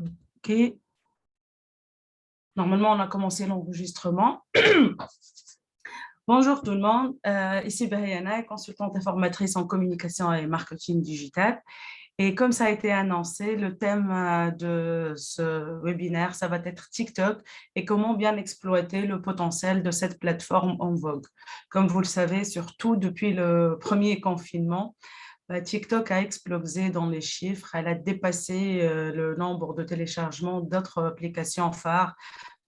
OK. Normalement, on a commencé l'enregistrement. Bonjour tout le monde, ici Bahayana, consultante et formatrice en communication et marketing digital. Et comme ça a été annoncé, le thème de ce webinaire, ça va être TikTok et comment bien exploiter le potentiel de cette plateforme en vogue. Comme vous le savez, surtout depuis le premier confinement, TikTok a explosé dans les chiffres. Elle a dépassé le nombre de téléchargements d'autres applications phares,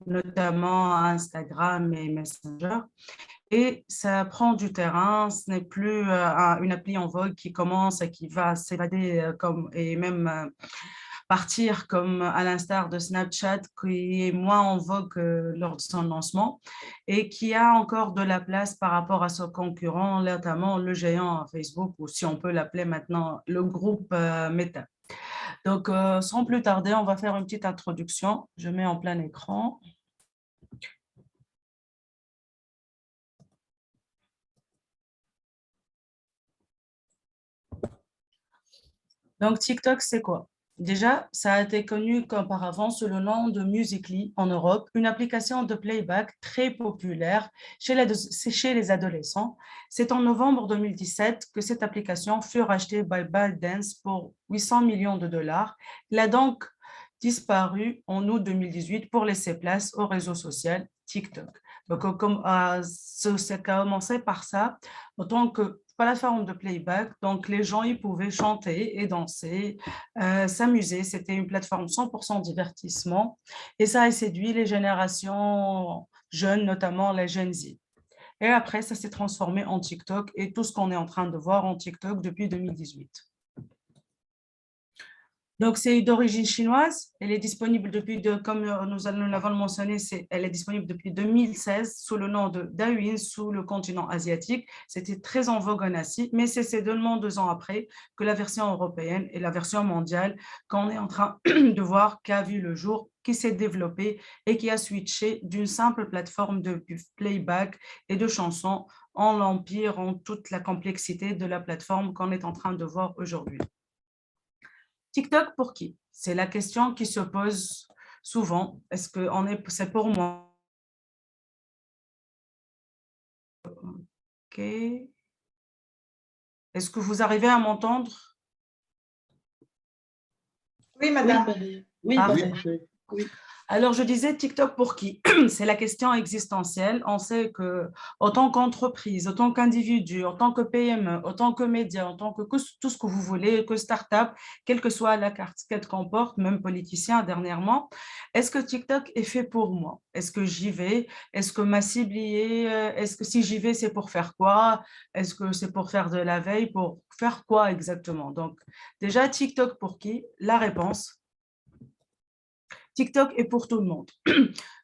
notamment Instagram et Messenger. Et ça prend du terrain, ce n'est plus une appli en vogue qui commence et qui va s'évader et même partir comme à l'instar de Snapchat qui est moins en vogue lors de son lancement et qui a encore de la place par rapport à son concurrent, notamment le géant Facebook ou si on peut l'appeler maintenant le groupe Meta. Donc sans plus tarder, on va faire une petite introduction. Je mets en plein écran. Donc, TikTok, c'est quoi? Déjà, ça a été connu qu'auparavant sous le nom de Musical.ly en Europe, une application de playback très populaire chez les adolescents. C'est en novembre 2017 que cette application fut rachetée par ByteDance pour 800 millions de dollars. Elle a donc disparu en août 2018 pour laisser place au réseau social TikTok. Donc, ça a commencé par ça, en tant que plateforme de playback, donc les gens ils pouvaient chanter et danser, s'amuser. C'était une plateforme 100% divertissement et ça a séduit les générations jeunes, notamment les Gen Z. Et après, ça s'est transformé en TikTok et tout ce qu'on est en train de voir en TikTok depuis 2018. Donc, c'est d'origine chinoise. Elle est disponible comme nous l'avons mentionné, elle est disponible depuis 2016 sous le nom de Douyin, sous le continent asiatique. C'était très en vogue en Asie, mais c'est seulement 2 ans après que la version européenne et la version mondiale qu'on est en train de voir qu'a vu le jour, qui s'est développée et qui a switché d'une simple plateforme de playback et de chansons en l'empire, en toute la complexité de la plateforme qu'on est en train de voir aujourd'hui. TikTok pour qui? C'est la question qui se pose souvent. Est-ce que c'est pour moi? OK. Est-ce que vous arrivez à m'entendre? Oui, madame. Oui, Parfait. oui. Alors, je disais TikTok pour qui? C'est la question existentielle. On sait que, en tant qu'entreprise, en tant qu'individu, en tant que PME, en tant que média, en tant que tout ce que vous voulez, que start-up, quelle que soit la carte qu'elle comporte, même politicien dernièrement, est-ce que TikTok est fait pour moi? Est-ce que j'y vais? Est-ce que ma cible y est? Est-ce que si j'y vais, c'est pour faire quoi? Est-ce que c'est pour faire de la veille? Pour faire quoi exactement? Donc, déjà, TikTok pour qui? La réponse. TikTok est pour tout le monde.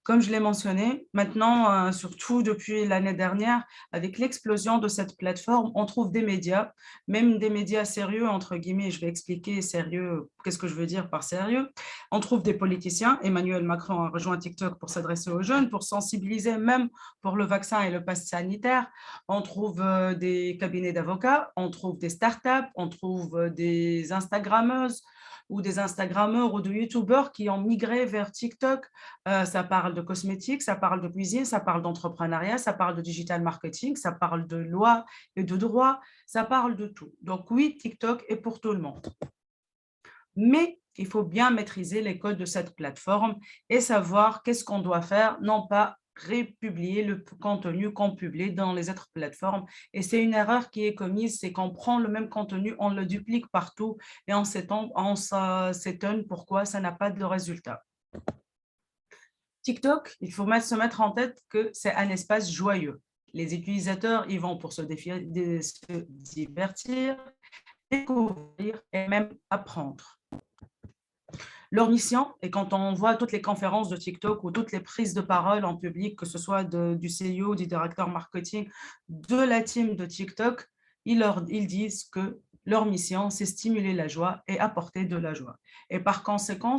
Comme je l'ai mentionné, maintenant, surtout depuis l'année dernière, avec l'explosion de cette plateforme, on trouve des médias, même des médias sérieux, entre guillemets, je vais expliquer sérieux, qu'est-ce que je veux dire par sérieux. On trouve des politiciens, Emmanuel Macron a rejoint TikTok pour s'adresser aux jeunes, pour sensibiliser même pour le vaccin et le pass sanitaire. On trouve des cabinets d'avocats, on trouve des startups, on trouve des Instagrammeuses, ou des Instagrammeurs ou de YouTubeurs qui ont migré vers TikTok. Ça parle de cosmétiques, ça parle de cuisine, ça parle d'entrepreneuriat, ça parle de digital marketing, ça parle de loi et de droit, ça parle de tout. Donc oui, TikTok est pour tout le monde. Mais il faut bien maîtriser les codes de cette plateforme et savoir qu'est-ce qu'on doit faire, non pas republier le contenu qu'on publie dans les autres plateformes. Et c'est une erreur qui est commise, c'est qu'on prend le même contenu, on le duplique partout et on s'étonne pourquoi ça n'a pas de résultat. TikTok, il faut se mettre en tête que c'est un espace joyeux. Les utilisateurs y vont pour se divertir, découvrir et même apprendre. Leur mission, et quand on voit toutes les conférences de TikTok ou toutes les prises de parole en public, que ce soit du CEO, du directeur marketing, de la team de TikTok, ils disent que leur mission, c'est stimuler la joie et apporter de la joie. Et par conséquent,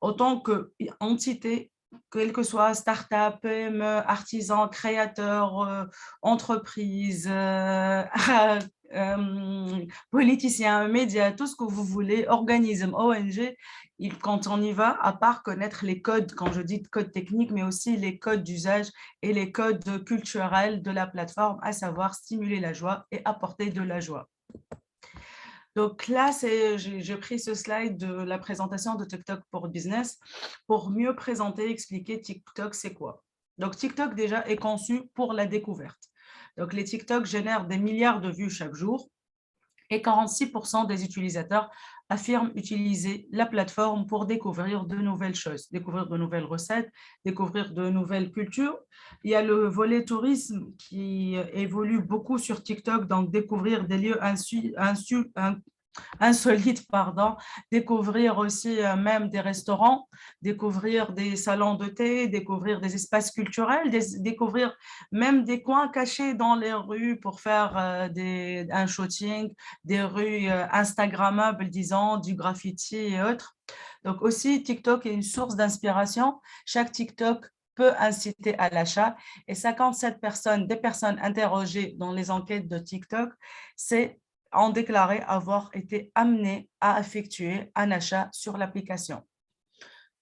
autant qu'entité, quelle que soit start-up, PME, artisan, créateur, entreprise, politicien, média, tout ce que vous voulez, organisme, ONG, quand on y va, à part connaître les codes, quand je dis code technique, mais aussi les codes d'usage et les codes culturels de la plateforme, à savoir stimuler la joie et apporter de la joie. Donc là, j'ai pris ce slide de la présentation de TikTok pour Business pour mieux présenter, expliquer TikTok, c'est quoi. Donc TikTok déjà est conçu pour la découverte. Donc les TikTok génèrent des milliards de vues chaque jour et 46% des utilisateurs affirment utiliser la plateforme pour découvrir de nouvelles choses, découvrir de nouvelles recettes, découvrir de nouvelles cultures. Il y a le volet tourisme qui évolue beaucoup sur TikTok, donc découvrir des lieux insolites, découvrir aussi même des restaurants, découvrir des salons de thé, découvrir des espaces culturels, découvrir même des coins cachés dans les rues pour faire un shooting, des rues Instagrammables, disons, du graffiti et autres. Donc aussi, TikTok est une source d'inspiration. Chaque TikTok peut inciter à l'achat et 57 personnes, des personnes interrogées dans les enquêtes de TikTok, ont déclaré avoir été amenées à effectuer un achat sur l'application.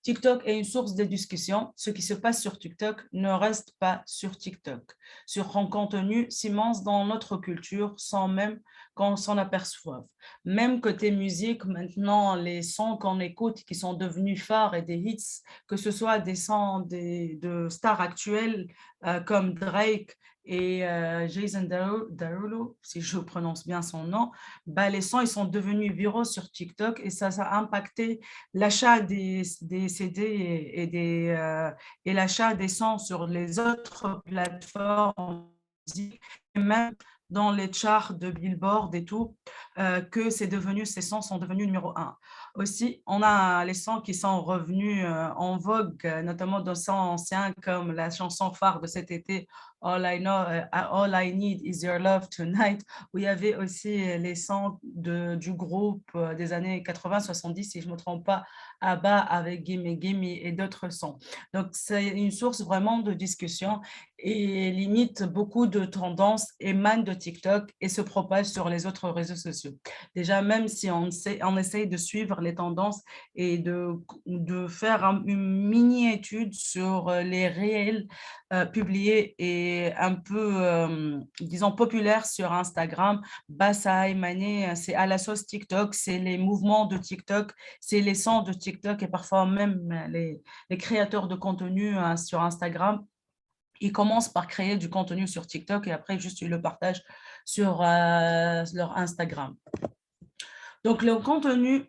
TikTok est une source de discussion. Ce qui se passe sur TikTok ne reste pas sur TikTok. Sur un contenu s'immense dans notre culture sans même qu'on s'en aperçoive. Même côté musique, maintenant, les sons qu'on écoute qui sont devenus phares et des hits, que ce soit des sons de stars actuelles comme Drake et Jason Derulo, si je prononce bien son nom, bah, les sons ils sont devenus viraux sur TikTok et ça a impacté l'achat des CD et l'achat des sons sur les autres plateformes, et même dans les charts de Billboard et tout, que ces sons sont devenus numéro un. Aussi, on a les sons qui sont revenus en vogue, notamment de sons anciens comme la chanson phare de cet été, All I Need Is Your Love Tonight, où il y avait aussi les sons du groupe des années 80-70, si je ne me trompe pas, ABBA avec Gimme Gimme et d'autres sons. Donc, c'est une source vraiment de discussion et limite beaucoup de tendances émanent de TikTok et se propagent sur les autres réseaux sociaux. Déjà, même si on essaye de suivre les tendances et de faire une mini-étude sur les réels publiés et un peu, disons, populaires sur Instagram, Bassai, Mané, c'est à la sauce TikTok, c'est les mouvements de TikTok, c'est les sons de TikTok et parfois même les créateurs de contenu sur Instagram. Ils commencent par créer du contenu sur TikTok et après, juste ils le partagent sur leur Instagram. Donc, le contenu,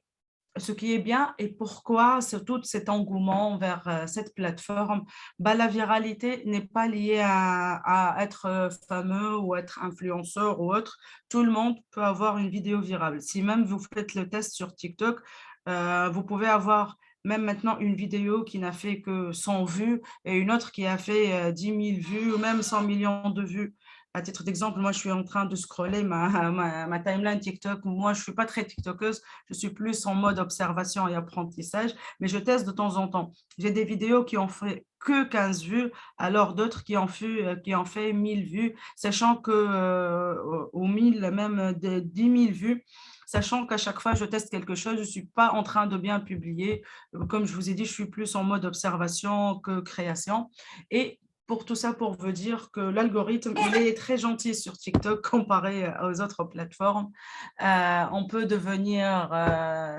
ce qui est bien et pourquoi tout cet engouement vers cette plateforme, bah, la viralité n'est pas liée à être fameux ou être influenceur ou autre. Tout le monde peut avoir une vidéo virale. Si même vous faites le test sur TikTok, vous pouvez avoir même maintenant une vidéo qui n'a fait que 100 vues et une autre qui a fait 10 000 vues ou même 100 millions de vues. À titre d'exemple, moi, je suis en train de scroller ma timeline TikTok. Moi, je ne suis pas très TikTokeuse. Je suis plus en mode observation et apprentissage, mais je teste de temps en temps. J'ai des vidéos qui ont fait que 15 vues, alors d'autres qui ont fait 1000 vues, sachant que aux 1000, même de 10 000 vues, sachant qu'à chaque fois, je teste quelque chose, je ne suis pas en train de bien publier. Comme je vous ai dit, je suis plus en mode observation que création. Et pour tout ça, pour vous dire que l'algorithme, il est très gentil sur TikTok comparé aux autres plateformes. On peut devenir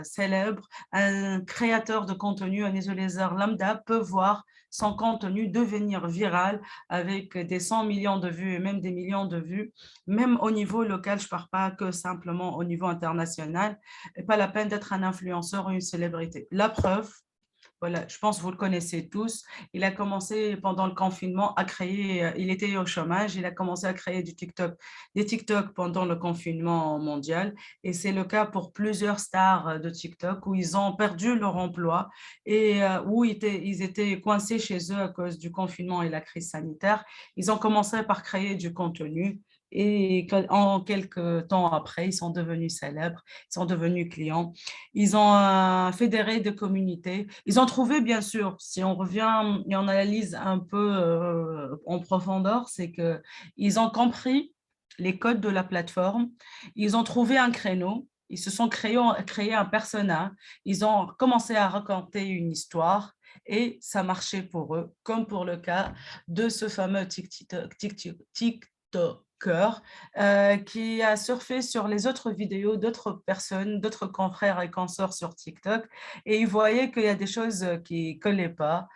célèbre. Un créateur de contenu, un utilisateur lambda peut voir son contenu devenir viral avec des 100 millions de vues et même des millions de vues, même au niveau local, je ne parle pas que simplement au niveau international. Et pas la peine d'être un influenceur ou une célébrité. La preuve, voilà, je pense que vous le connaissez tous. Il a commencé pendant le confinement à créer, il était au chômage, il a commencé à créer des TikTok pendant le confinement mondial. Et c'est le cas pour plusieurs stars de TikTok où ils ont perdu leur emploi et où ils étaient coincés chez eux à cause du confinement et la crise sanitaire. Ils ont commencé par créer du contenu. Et en quelques temps après, ils sont devenus célèbres, ils sont devenus clients. Ils ont fédéré des communautés. Ils ont trouvé, bien sûr, si on revient et on analyse un peu en profondeur, c'est qu'ils ont compris les codes de la plateforme. Ils ont trouvé un créneau. Ils se sont créé un personnage. Ils ont commencé à raconter une histoire et ça marchait pour eux, comme pour le cas de ce fameux TikToker qui a surfé sur les autres vidéos d'autres personnes, d'autres confrères et consorts sur TikTok et il voyait qu'il y a des choses qui ne collaient pas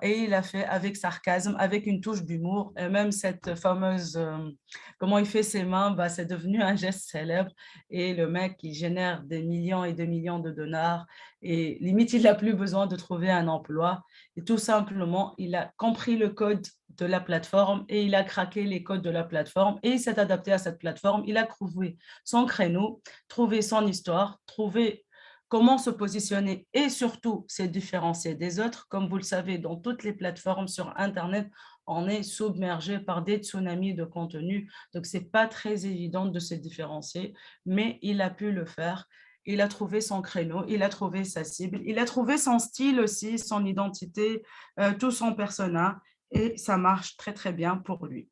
et il a fait avec sarcasme, avec une touche d'humour et même cette fameuse, comment il fait ses mains, bah, c'est devenu un geste célèbre et le mec, il génère des millions et des millions de dollars et limite, il n'a plus besoin de trouver un emploi. Et tout simplement, il a compris le code de la plateforme et il a craqué les codes de la plateforme et il s'est adapté à cette plateforme. Il a trouvé son créneau, trouvé son histoire, trouvé comment se positionner et surtout se différencier des autres. Comme vous le savez, dans toutes les plateformes sur Internet, on est submergé par des tsunamis de contenu. Donc, ce n'est pas très évident de se différencier, mais il a pu le faire. Il a trouvé son créneau, il a trouvé sa cible, il a trouvé son style aussi, son identité, tout son persona, et ça marche très, très bien pour lui.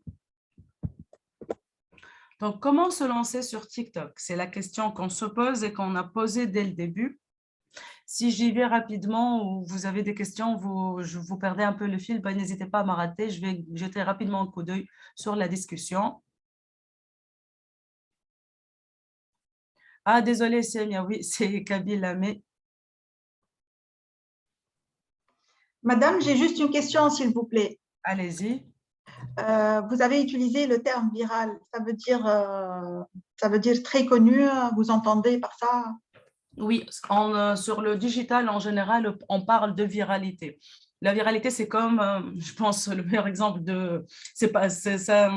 Donc, comment se lancer sur TikTok? C'est la question qu'on se pose et qu'on a posée dès le début. Si j'y vais rapidement ou vous avez des questions, vous perdez un peu le fil, ben, n'hésitez pas à m'arrêter. Je vais jeter rapidement un coup d'œil sur la discussion. Ah, désolé, Semia, oui, c'est Kabyle Lamé. Madame, j'ai juste une question, s'il vous plaît. Allez-y. Vous avez utilisé le terme viral. Ça veut dire très connu. Vous entendez par ça? Oui, sur le digital, en général, on parle de viralité. La viralité, c'est comme, je pense, le meilleur exemple de, c'est pas, c'est ça,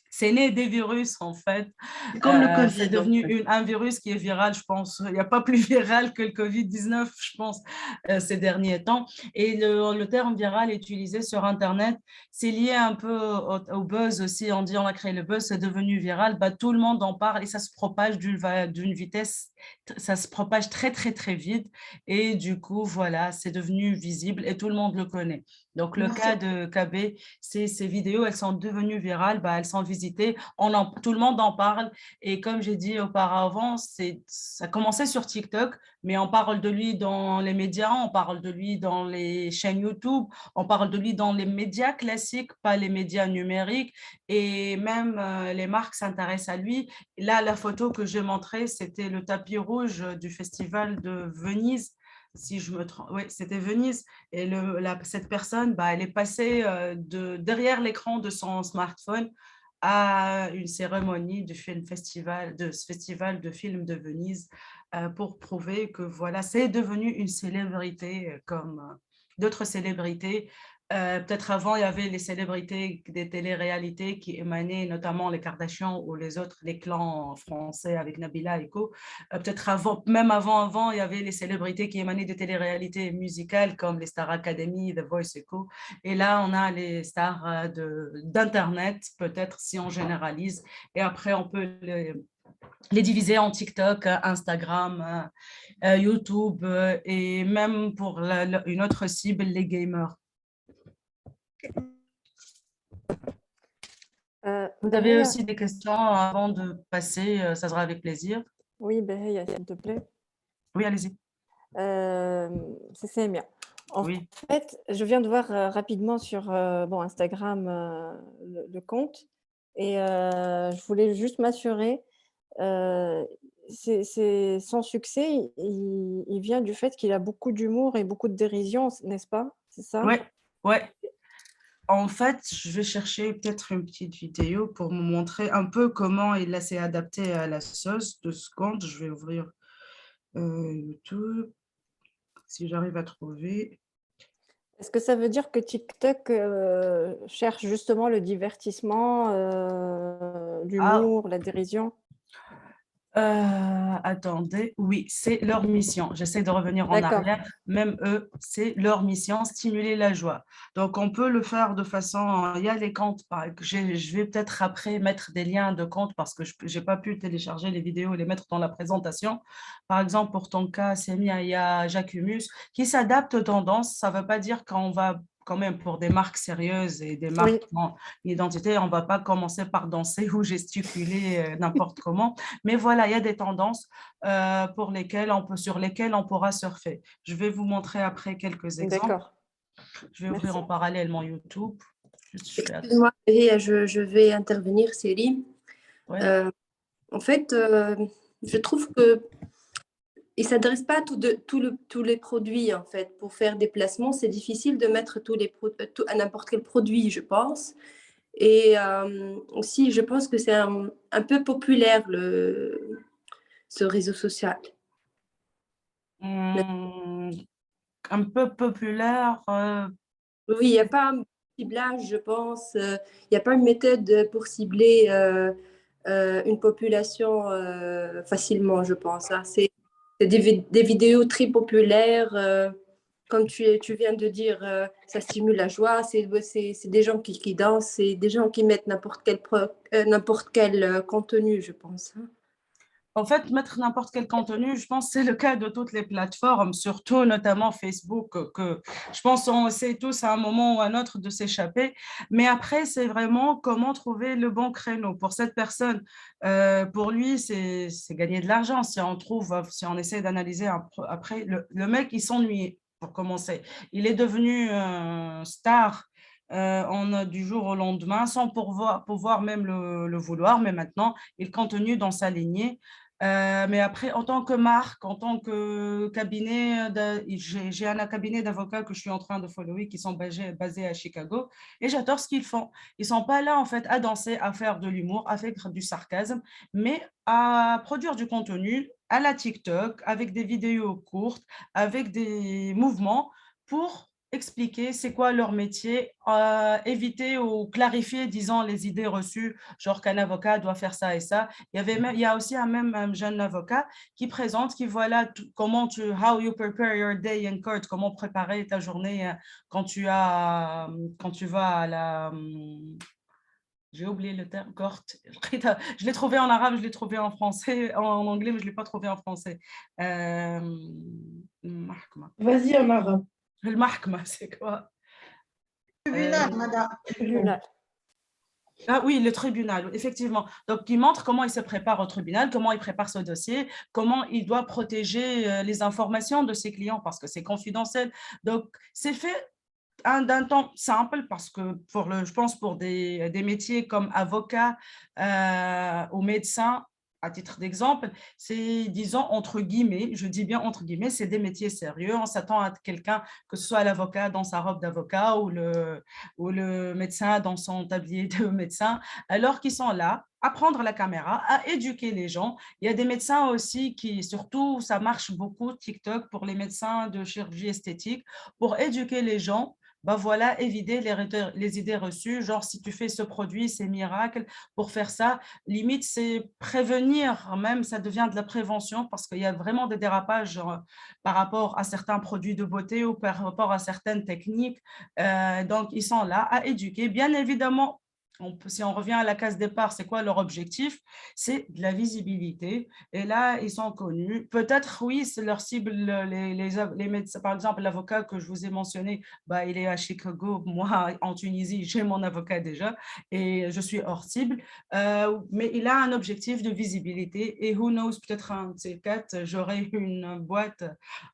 c'est né des virus, en fait. C'est comme le C'est Covid, en devenu fait. un virus qui est viral, je pense. Il n'y a pas plus viral que le Covid-19, je pense, ces derniers temps. Et le terme viral utilisé sur Internet, c'est lié un peu au buzz aussi. On dit on a créé le buzz, c'est devenu viral. Bah, tout le monde en parle et ça se propage d'une vitesse, ça se propage très, très, très vite. Et du coup, voilà, c'est devenu visible et tout le monde le connaît. Donc, le Merci. cas de KB, c'est ces vidéos, elles sont devenues virales, bah, elles sont visitées, tout le monde en parle. Et comme j'ai dit auparavant, ça commençait sur TikTok, mais on parle de lui dans les médias, on parle de lui dans les chaînes YouTube, on parle de lui dans les médias classiques, pas les médias numériques. Et même les marques s'intéressent à lui. Là, la photo que j'ai montrée, c'était le tapis rouge du festival de Venise. Si je me trompe, oui, c'était Venise. Et cette personne, bah, elle est passée derrière l'écran de son smartphone à une cérémonie de ce festival de films de Venise pour prouver que voilà, c'est devenu une célébrité comme d'autres célébrités. Peut-être avant, il y avait les célébrités des téléréalités qui émanaient, notamment les Kardashians ou les autres, les clans français avec Nabila et co. Peut-être avant, même avant, il y avait les célébrités qui émanaient des téléréalités musicales comme les Star Academy, The Voice et co. Et là, on a les stars d'Internet, peut-être si on généralise. Et après, on peut les diviser en TikTok, Instagram, YouTube et même pour une autre cible, les gamers. Vous avez aussi des questions avant de passer, ça sera avec plaisir. Oui, Béhéya, s'il te plaît. Oui, allez-y. C'est Samia. En Oui. fait, je viens de voir rapidement sur Instagram le compte et je voulais juste m'assurer, son succès, il vient du fait qu'il a beaucoup d'humour et beaucoup de dérision, n'est-ce pas? C'est ça? Ouais, ouais. En fait, je vais chercher peut-être une petite vidéo pour me montrer un peu comment il s'est adapté à la sauce. 2 secondes, je vais ouvrir YouTube, si j'arrive à trouver. Est-ce que ça veut dire que TikTok cherche justement le divertissement, Ah, l'humour, la dérision? attendez, oui, c'est leur mission. J'essaie de revenir en D'accord. arrière. Même eux, c'est leur mission, stimuler la joie. Donc, on peut le faire de façon… Il y a les comptes, je vais peut-être après mettre des liens de comptes parce que je n'ai pas pu télécharger les vidéos et les mettre dans la présentation. Par exemple, pour ton cas, Sémia, il y a Jacques Humus qui s'adapte aux tendances. Ça ne veut pas dire qu'on va quand même pour des marques sérieuses et des Oui, marques qui ont une identité, on ne va pas commencer par danser ou gesticuler n'importe comment. Mais voilà, il y a des tendances sur lesquelles on pourra surfer. Je vais vous montrer après quelques exemples. d'accord. Je vais ouvrir Merci. en parallèle mon YouTube. Excuse-moi, je vais intervenir, Céline. Ouais. En fait, je trouve que il ne s'adresse pas à tous les produits, en fait. Pour faire des placements, c'est difficile de mettre à n'importe quel produit, je pense. Et aussi, je pense que c'est un peu populaire, ce réseau social. Un peu populaire. Oui, il n'y a pas un ciblage, je pense. Il n'y a pas une méthode pour cibler une population facilement, je pense. Hein. C'est des vidéos très populaires. Comme tu viens de dire, ça stimule la joie. C'est des gens qui dansent, c'est des gens qui mettent n'importe quel contenu, je pense. Hein. En fait, mettre n'importe quel contenu, je pense que c'est le cas de toutes les plateformes, surtout notamment Facebook, que je pense qu'on essaie tous à un moment ou à un autre de s'échapper. Mais après, c'est vraiment comment trouver le bon créneau pour cette personne. Pour lui, c'est gagner de l'argent. Si on essaie d'analyser après, le mec, il s'ennuie pour commencer. Il est devenu star du jour au lendemain, sans pouvoir même le vouloir, mais maintenant, il continue dans sa lignée. Mais après, en tant que marque, en tant que cabinet, j'ai un cabinet d'avocats que je suis en train de follower qui sont basés à Chicago et j'adore ce qu'ils font. Ils ne sont pas là en fait à danser, à faire de l'humour, à faire du sarcasme, mais à produire du contenu à la TikTok avec des vidéos courtes, avec des mouvements pour expliquer c'est quoi leur métier, éviter ou clarifier, disons, les idées reçues, genre qu'un avocat doit faire ça et ça. Il y a aussi un jeune avocat qui présente, qui voilà how you prepare your day in court, comment préparer ta journée quand tu vas à la, j'ai oublié le terme, court. Je l'ai trouvé en arabe, je l'ai trouvé en français, en anglais, mais je ne l'ai pas trouvé en français. Vas-y en arabe. Le mahkma, c'est quoi? Tribunal, madame. Tribunal. Ah oui, le tribunal, effectivement. Donc, il montre comment il se prépare au tribunal, comment il prépare ce dossier, comment il doit protéger les informations de ses clients parce que c'est confidentiel. Donc, c'est fait d'un temps simple parce que je pense pour des métiers comme avocat ou médecin, à titre d'exemple, c'est, disons, entre guillemets, je dis bien entre guillemets, c'est des métiers sérieux. On s'attend à quelqu'un, que ce soit l'avocat dans sa robe d'avocat ou le médecin dans son tablier de médecin, alors qu'ils sont là à prendre la caméra, à éduquer les gens. Il y a des médecins aussi surtout, ça marche beaucoup, TikTok, pour les médecins de chirurgie esthétique, pour éduquer les gens. Ben voilà, éviter les idées reçues, genre si tu fais ce produit, c'est miracle. Pour faire ça, limite, c'est prévenir, même ça devient de la prévention parce qu'il y a vraiment des dérapages par rapport à certains produits de beauté ou par rapport à certaines techniques. Donc, ils sont là à éduquer. Bien évidemment, si on revient à la case départ, c'est quoi leur objectif? C'est de la visibilité. Et là, ils sont connus. Peut-être, oui, c'est leur cible, les médecins. Par exemple, l'avocat que je vous ai mentionné, bah, il est à Chicago. Moi, en Tunisie, j'ai mon avocat déjà et je suis hors cible. Mais il a un objectif de visibilité. Et who knows, peut-être un de ces quatre, j'aurai une boîte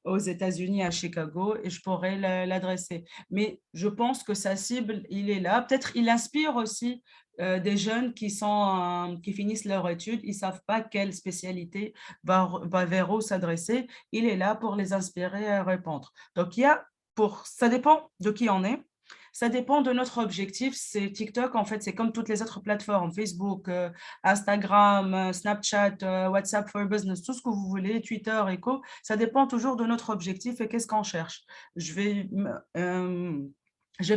aux États-Unis, à Chicago, et je pourrais l'adresser. Mais je pense que sa cible, il est là. Peut-être il inspire aussi des jeunes qui finissent leur étude, ils ne savent pas quelle spécialité vers où s'adresser. Il est là pour les inspirer à répondre. Donc, ça dépend de qui on est. Ça dépend de notre objectif. C'est TikTok, en fait, c'est comme toutes les autres plateformes, Facebook, Instagram, Snapchat, WhatsApp for Business, tout ce que vous voulez, Twitter, Echo. Ça dépend toujours de notre objectif et qu'est-ce qu'on cherche. Je vais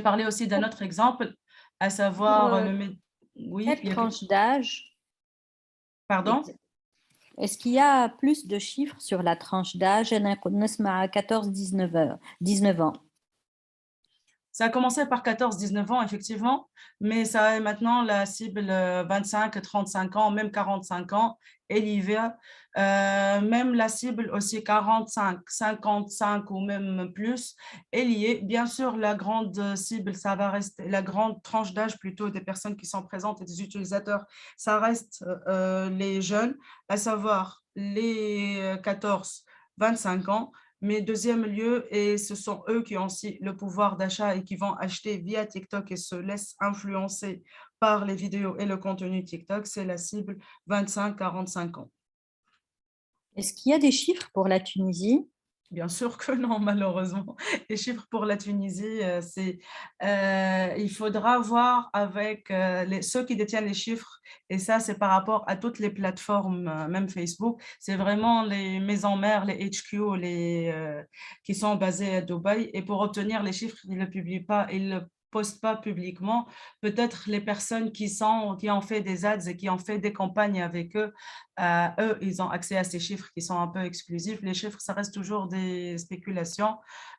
parler aussi d'un autre exemple, à savoir oui, quelle tranche d'âge? Pardon? Est-ce qu'il y a plus de chiffres sur la tranche d'âge? 14-19 ans. Ça a commencé par 14-19 ans, effectivement, mais ça est maintenant la cible 25-35 ans, même 45 ans, elle y va. Même la cible aussi 45, 55 ou même plus, elle y est. Bien sûr, la grande cible, ça va rester, la grande tranche d'âge plutôt des personnes qui sont présentes et des utilisateurs, ça reste les jeunes, à savoir les 14-25 ans. Mais deuxième lieu, et ce sont eux qui ont aussi le pouvoir d'achat et qui vont acheter via TikTok et se laissent influencer par les vidéos et le contenu TikTok, c'est la cible 25-45 ans. Est-ce qu'il y a des chiffres pour la Tunisie? Bien sûr que non, malheureusement. Les chiffres pour la Tunisie, il faudra voir avec ceux qui détiennent les chiffres, et ça, c'est par rapport à toutes les plateformes, même Facebook. C'est vraiment les maisons mères, les HQ, qui sont basées à Dubaï. Et pour obtenir les chiffres, ils ne le publient pas, ils ne le postent pas publiquement. Peut-être les personnes qui ont fait des ads et qui ont fait des campagnes avec eux, eux, ils ont accès à ces chiffres qui sont un peu exclusifs. Les chiffres, ça reste toujours des spéculations.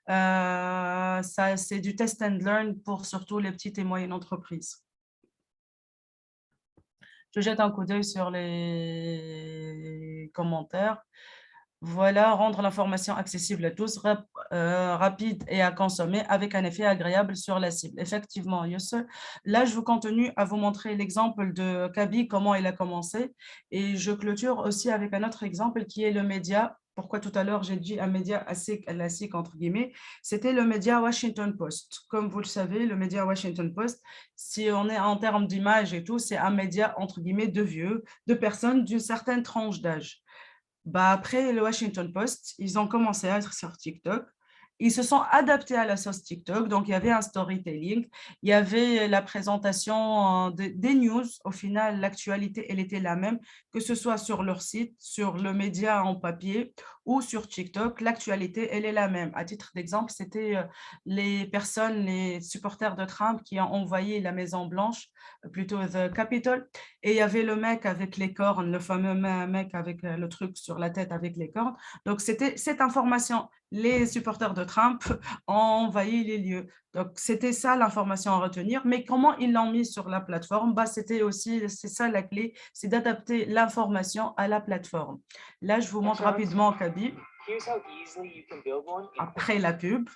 C'est du test and learn pour surtout les petites et moyennes entreprises. Je jette un coup d'œil sur les commentaires. Voilà, rendre l'information accessible à tous, rapide et à consommer avec un effet agréable sur la cible. Effectivement, Youssef, là, je vous continue à vous montrer l'exemple de Kaby, comment il a commencé. Et je clôture aussi avec un autre exemple qui est le média. Pourquoi tout à l'heure j'ai dit un média assez classique, entre guillemets, c'était le média Washington Post. Comme vous le savez, le média Washington Post, si on est en termes d'image et tout, c'est un média, entre guillemets, de vieux, de personnes d'une certaine tranche d'âge. Bah, après le Washington Post, ils ont commencé à être sur TikTok. Ils se sont adaptés à la sauce TikTok. Donc, il y avait un storytelling, il y avait la présentation des news. Au final, l'actualité, elle était la même, que ce soit sur leur site, sur le média en papier ou sur TikTok. L'actualité, elle est la même. À titre d'exemple, c'était les supporters de Trump qui ont envoyé la Maison-Blanche, plutôt The Capitol. Et il y avait le mec avec les cornes, le fameux mec avec le truc sur la tête avec les cornes. Donc, c'était cette information. Les supporters de Trump ont envahi les lieux. Donc, c'était ça l'information à retenir. Mais comment ils l'ont mis sur la plateforme? Bah, c'est ça la clé, c'est d'adapter l'information à la plateforme. Là, je vous montre rapidement Kaby. Après la pub.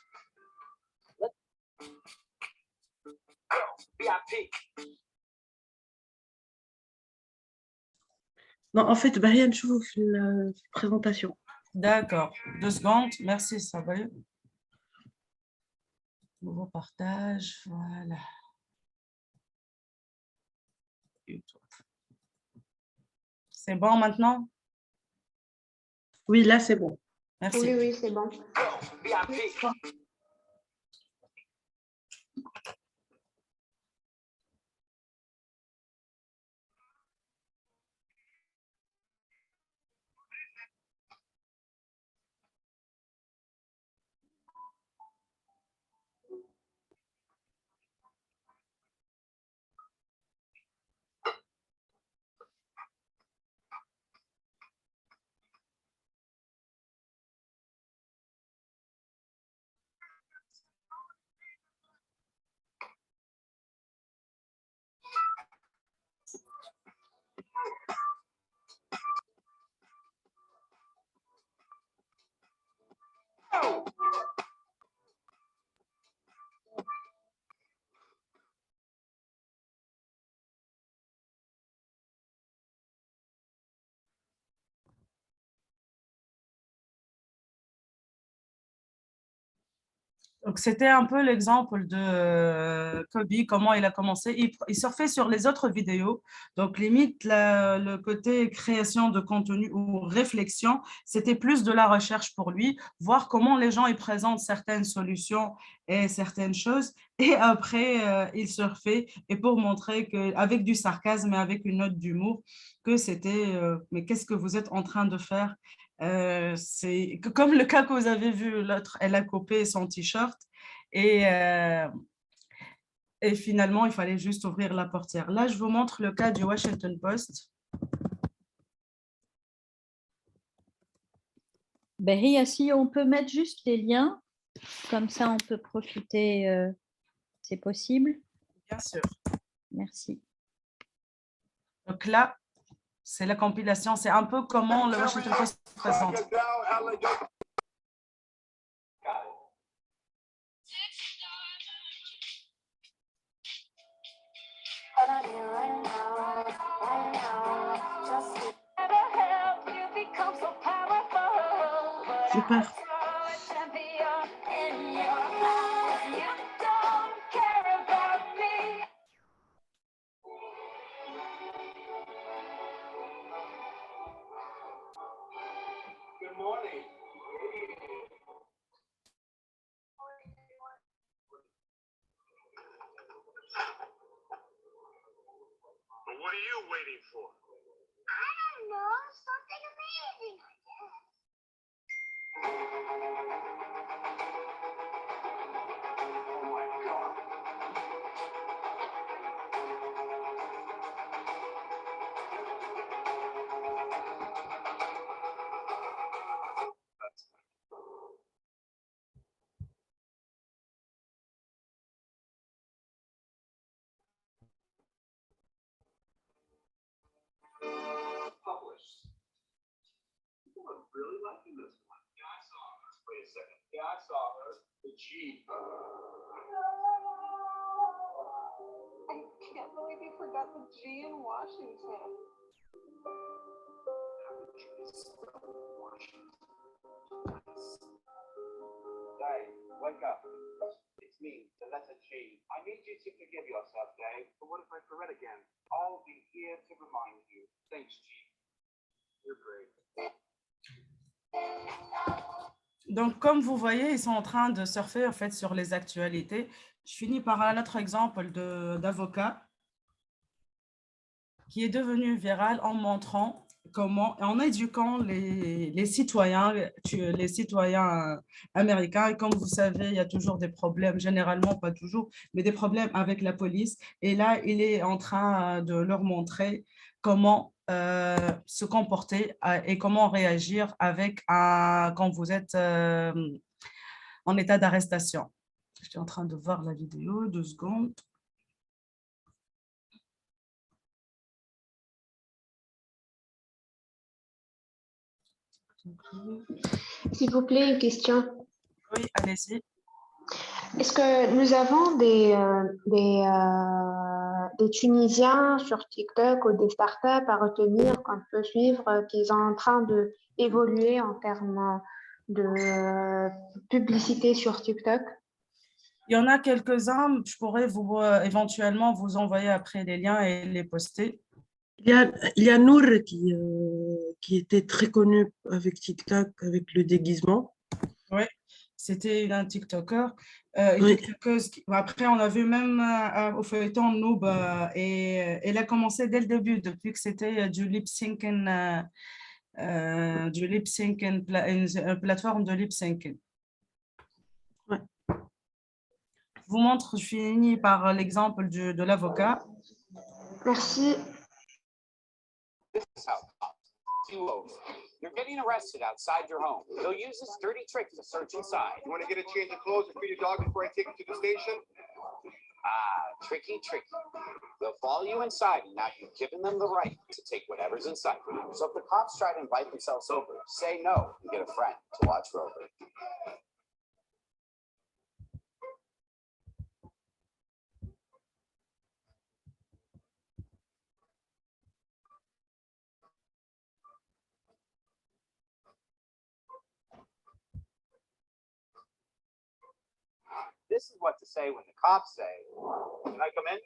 Non, en fait, Marianne, je vous fais la présentation. D'accord. 2 secondes. Merci, ça va. Nouveau partage. Voilà. C'est bon maintenant? Oui, là, c'est bon. Merci. Oui, oui, c'est bon. Donc, c'était un peu l'exemple de Kobe, comment il a commencé. Il surfait sur les autres vidéos. Donc, limite, le côté création de contenu ou réflexion, c'était plus de la recherche pour lui, voir comment les gens ils présentent certaines solutions et certaines choses. Et après, il surfait et pour montrer qu'avec du sarcasme et avec une note d'humour, que c'était mais qu'est-ce que vous êtes en train de faire? C'est comme le cas que vous avez vu, l'autre, elle a coupé son t-shirt et, euh, et finalement, il fallait juste ouvrir la portière. Là, je vous montre le cas du Washington Post. Ben, Ria, si on peut mettre juste les liens, comme ça on peut profiter C'est possible? Bien sûr. Merci. Donc là, c'est la compilation. C'est un peu comment le Washington Post se présente. Super. What are you waiting for? I don't know. Something amazing, I guess. Oh my God. Published. People are really liking this one. Yeah, I saw her. Wait a second. Yeah, I saw her. The G. I can't believe you forgot the G in Washington. Dave, wake up. It's me, the letter G. I need you to forgive yourself, Dave. But what if I forget again? I'll be here to remind you. Thanks, G. You're great. Donc, comme vous voyez, ils sont en train de surfer en fait sur les actualités. Je finis par un autre exemple d'avocat qui est devenu viral en montrant comment, en éduquant les citoyens américains. Et comme vous savez, il y a toujours des problèmes, généralement pas toujours, mais des problèmes avec la police. Et là, il est en train de leur montrer comment se comporter et comment réagir quand vous êtes en état d'arrestation. Je suis en train de voir la vidéo, 2 secondes. S'il vous plaît, une question. Oui, allez-y. Est-ce que nous avons des Tunisiens sur TikTok ou des startups à retenir qu'on peut suivre, qui sont en train d'évoluer en termes de publicité sur TikTok? Il y en a quelques-uns, je pourrais éventuellement vous envoyer après les liens et les poster. Il y a Nour qui était très connue avec TikTok, avec le déguisement. Oui, c'était un TikToker. Oui. Après, on a vu même au feuilleton Noob, et elle a commencé dès le début, depuis que c'était du lip-syncing, une plateforme de lip-syncing. Ouais. Je vous montre, je finis par l'exemple de l'avocat. Merci. You're getting arrested outside your home. They'll use this dirty trick to search inside. You want to get a change of clothes and feed your dog before I take you to the station? Ah, tricky. They'll follow you inside, and now you've given them the right to take whatever's inside for you. So if the cops try to invite themselves over, say no and get a friend to watch Rover. This is what to say when the cops say, "Can I come in?"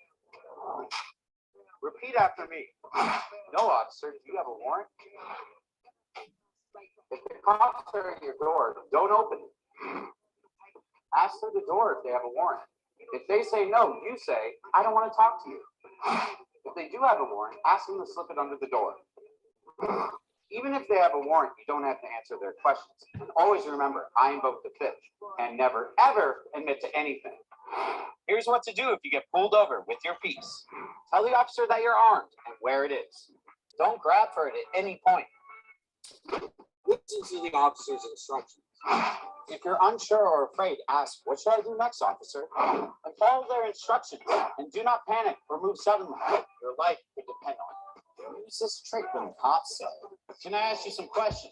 Repeat after me. "No, officer, do you have a warrant?" If the cops are at your door, don't open it. Ask through the door if they have a warrant. If they say no, you say, "I don't want to talk to you." If they do have a warrant, ask them to slip it under the door. Even if they have a warrant, you don't have to answer their questions. And always remember, I invoke the fifth, and never, ever admit to anything. Here's what to do if you get pulled over with your piece. Tell the officer that you're armed and where it is. Don't grab for it at any point. Listen to the officer's instructions. If you're unsure or afraid, ask, what should I do next, officer? And follow their instructions. And do not panic or move suddenly. Your life could depend on it. Use this trick when the cops say, can I ask you some questions?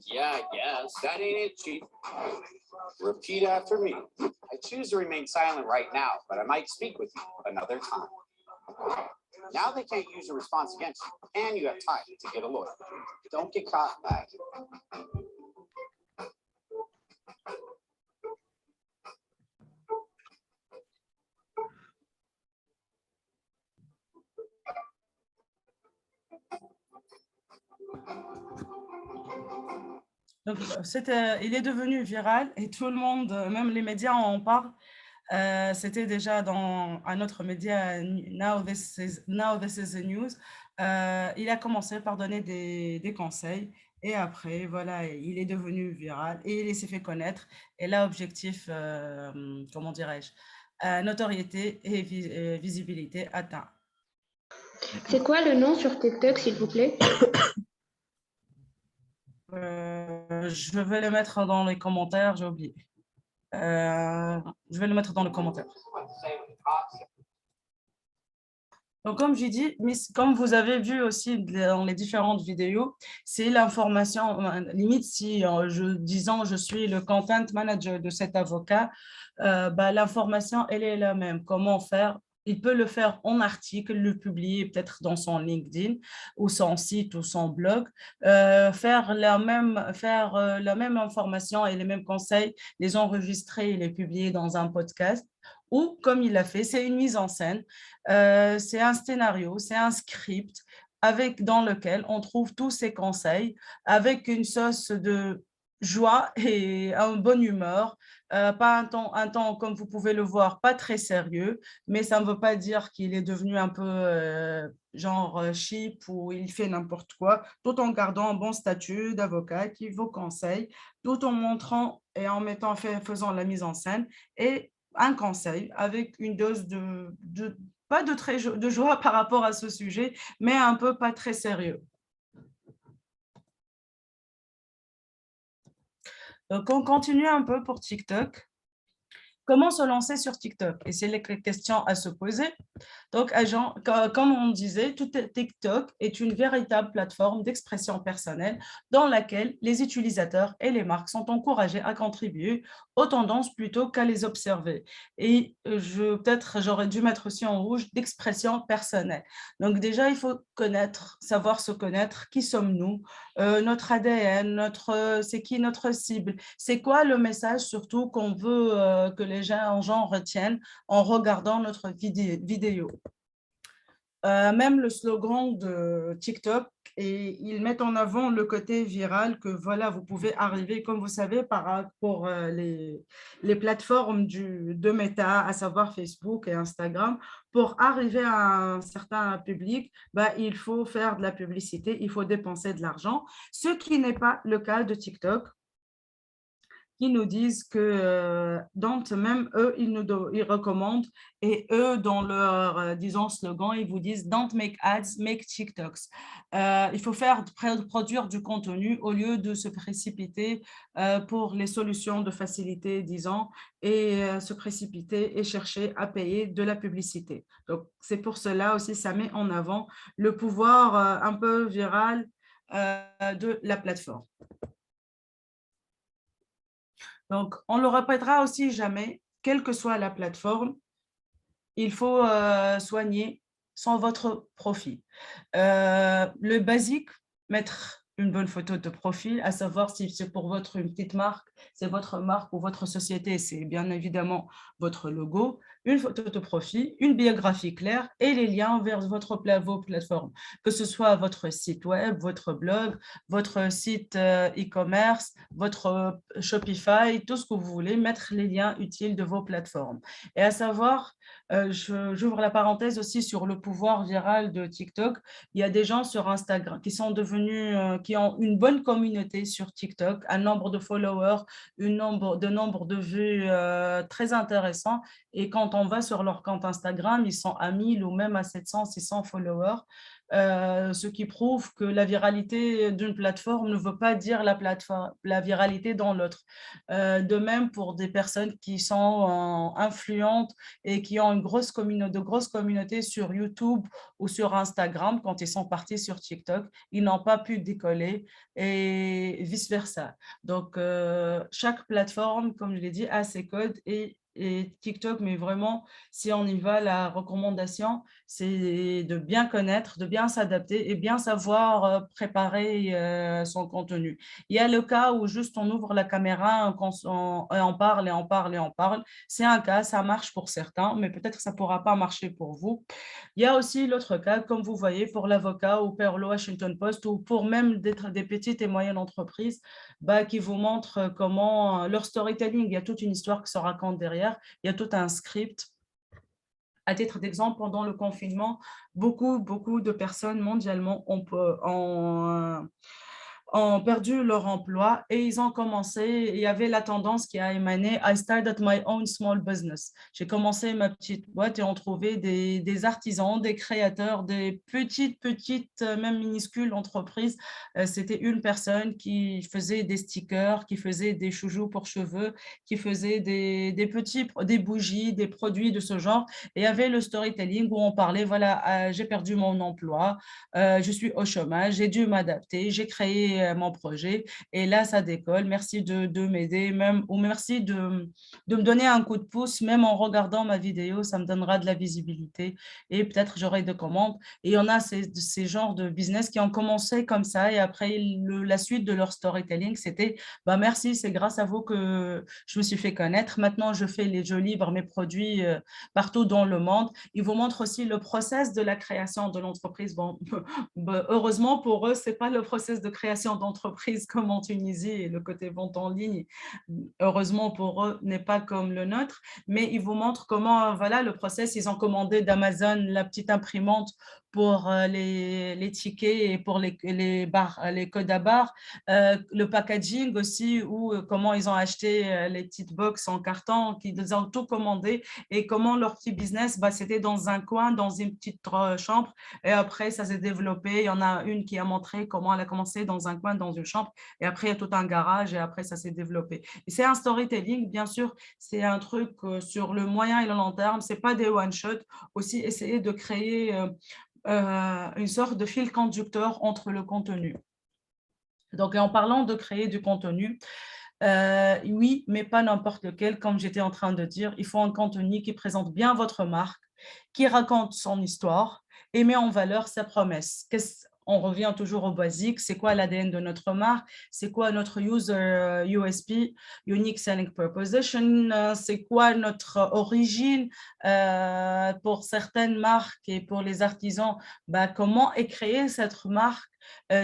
Yeah, I guess. That ain't it, Chief. Repeat after me. I choose to remain silent right now, but I might speak with you another time. Now they can't use your response against you, and you have time to get a lawyer. Don't get caught back. Donc, il est devenu viral et tout le monde, même les médias en parlent. C'était déjà à notre média Now This is the News. Il a commencé par donner des conseils et après, voilà, il est devenu viral et il s'est fait connaître. Et là, objectif, comment dirais-je, notoriété et visibilité atteint. C'est quoi le nom sur TikTok, s'il vous plaît? Je vais le mettre dans les commentaires, j'ai oublié. Je vais le mettre dans les commentaires. Donc, comme j'ai dit, comme vous avez vu aussi dans les différentes vidéos, c'est l'information, limite si je suis le content manager de cet avocat, l'information, elle est la même. Comment faire? Il peut le faire en article, le publier peut-être dans son LinkedIn ou son site ou son blog, faire la même information et les mêmes conseils, les enregistrer et les publier dans un podcast. Ou, comme il l'a fait, c'est une mise en scène, c'est un scénario, c'est un script dans lequel on trouve tous ces conseils avec une sauce de joie et une bonne humeur, pas un ton, comme vous pouvez le voir, pas très sérieux, mais ça ne veut pas dire qu'il est devenu un peu cheap ou il fait n'importe quoi, tout en gardant un bon statut d'avocat qui vous conseille, tout en montrant et faisant la mise en scène et un conseil avec une dose pas de joie par rapport à ce sujet, mais un peu pas très sérieux. Donc, on continue un peu pour TikTok. Comment se lancer sur TikTok? Et c'est les questions à se poser. Donc, comme on disait, TikTok est une véritable plateforme d'expression personnelle dans laquelle les utilisateurs et les marques sont encouragés à contribuer aux tendances plutôt qu'à les observer. Et peut-être j'aurais dû mettre aussi en rouge d'expression personnelle. Donc déjà, il faut savoir se connaître, qui sommes-nous, notre ADN, c'est qui notre cible, c'est quoi le message surtout qu'on veut que les gens retiennent en regardant notre vidéo. Même le slogan de TikTok, et ils mettent en avant le côté viral que voilà, vous pouvez arriver, comme vous savez, pour les plateformes de Meta, à savoir Facebook et Instagram, pour arriver à un certain public, il faut faire de la publicité, il faut dépenser de l'argent, ce qui n'est pas le cas de TikTok, qui nous disent que même eux, ils recommandent, et eux, dans leur, disons, slogan, ils vous disent « Don't make ads, make TikToks ». Il faut produire du contenu au lieu de se précipiter pour les solutions de facilité, disons, et se précipiter et chercher à payer de la publicité. Donc, c'est pour cela aussi, ça met en avant le pouvoir un peu viral de la plateforme. Donc, on ne le répétera aussi jamais, quelle que soit la plateforme, il faut soigner votre profil. Le basique, mettre une bonne photo de profil, à savoir si c'est pour une petite marque, c'est votre marque ou votre société, c'est bien évidemment votre logo, une photo de profil, une biographie claire et les liens vers vos plateformes, que ce soit votre site web, votre blog, votre site e-commerce, votre Shopify, tout ce que vous voulez, mettre les liens utiles de vos plateformes. Et à savoir, j'ouvre la parenthèse aussi sur le pouvoir viral de TikTok. Il y a des gens sur Instagram qui sont devenus, qui ont une bonne communauté sur TikTok, un nombre de followers, nombre de vues très intéressant. Et quand on va sur leur compte Instagram, ils sont à 1000 ou même à 700, 600 followers. ce qui prouve que la viralité d'une plateforme ne veut pas dire la viralité dans l'autre. De même pour des personnes qui sont influentes et qui ont de grosses communautés sur YouTube ou sur Instagram, quand ils sont partis sur TikTok, ils n'ont pas pu décoller et vice-versa. Donc, chaque plateforme, comme je l'ai dit, a ses codes et TikTok, mais vraiment, si on y va, la recommandation, c'est de bien connaître, de bien s'adapter et bien savoir préparer son contenu. Il y a le cas où juste on ouvre la caméra, et on parle et on parle et on parle. C'est un cas, ça marche pour certains, mais peut-être que ça ne pourra pas marcher pour vous. Il y a aussi l'autre cas, comme vous voyez, pour l'avocat ou pour le Washington Post ou pour même des petites et moyennes entreprises qui vous montrent comment leur storytelling, il y a toute une histoire qui se raconte derrière, il y a tout un script. À titre d'exemple, pendant le confinement, beaucoup de personnes mondialement ont perdu leur emploi et ils ont commencé, il y avait la tendance qui a émané « I started my own small business ». J'ai commencé ma petite boîte et on trouvait des artisans, des créateurs, des petites, même minuscules entreprises. C'était une personne qui faisait des stickers, qui faisait des chouchous pour cheveux, qui faisait des bougies, des produits de ce genre. Et il y avait le storytelling où on parlait, voilà, j'ai perdu mon emploi, je suis au chômage, j'ai dû m'adapter, j'ai créé mon projet et là, ça décolle. Merci de m'aider même ou merci de me donner un coup de pouce, même en regardant ma vidéo, ça me donnera de la visibilité et peut-être j'aurai des commandes. Et il y en a ces genres de business qui ont commencé comme ça et après, la suite de leur storytelling, c'était merci, c'est grâce à vous que je me suis fait connaître. Maintenant, je livre mes produits partout dans le monde. Ils vous montrent aussi le process de la création de l'entreprise. Bon, heureusement pour eux, ce n'est pas le process de création d'entreprise comme en Tunisie et le côté vente en ligne. Heureusement pour eux, n'est pas comme le nôtre, mais ils vous montrent comment, voilà, le process. Ils ont commandé d'Amazon la petite imprimante pour les tickets et pour les codes à barres, le packaging aussi, ou comment ils ont acheté les petites box en carton, qu'ils ont tout commandé et comment leur petit business, c'était dans un coin, dans une petite chambre et après ça s'est développé. Il y en a une qui a montré comment elle a commencé dans un coin, dans une chambre et après il y a tout un garage et après ça s'est développé. Et c'est un storytelling, bien sûr, c'est un truc sur le moyen et le long terme, c'est pas des one-shot, aussi essayer de créer une sorte de fil conducteur entre le contenu. Donc, en parlant de créer du contenu, oui, mais pas n'importe lequel, comme j'étais en train de dire, il faut un contenu qui présente bien votre marque, qui raconte son histoire et met en valeur sa promesse. On revient toujours au basique, c'est quoi l'ADN de notre marque, c'est quoi notre user USP, Unique Selling Proposition, c'est quoi notre origine pour certaines marques et pour les artisans, comment est créée cette marque,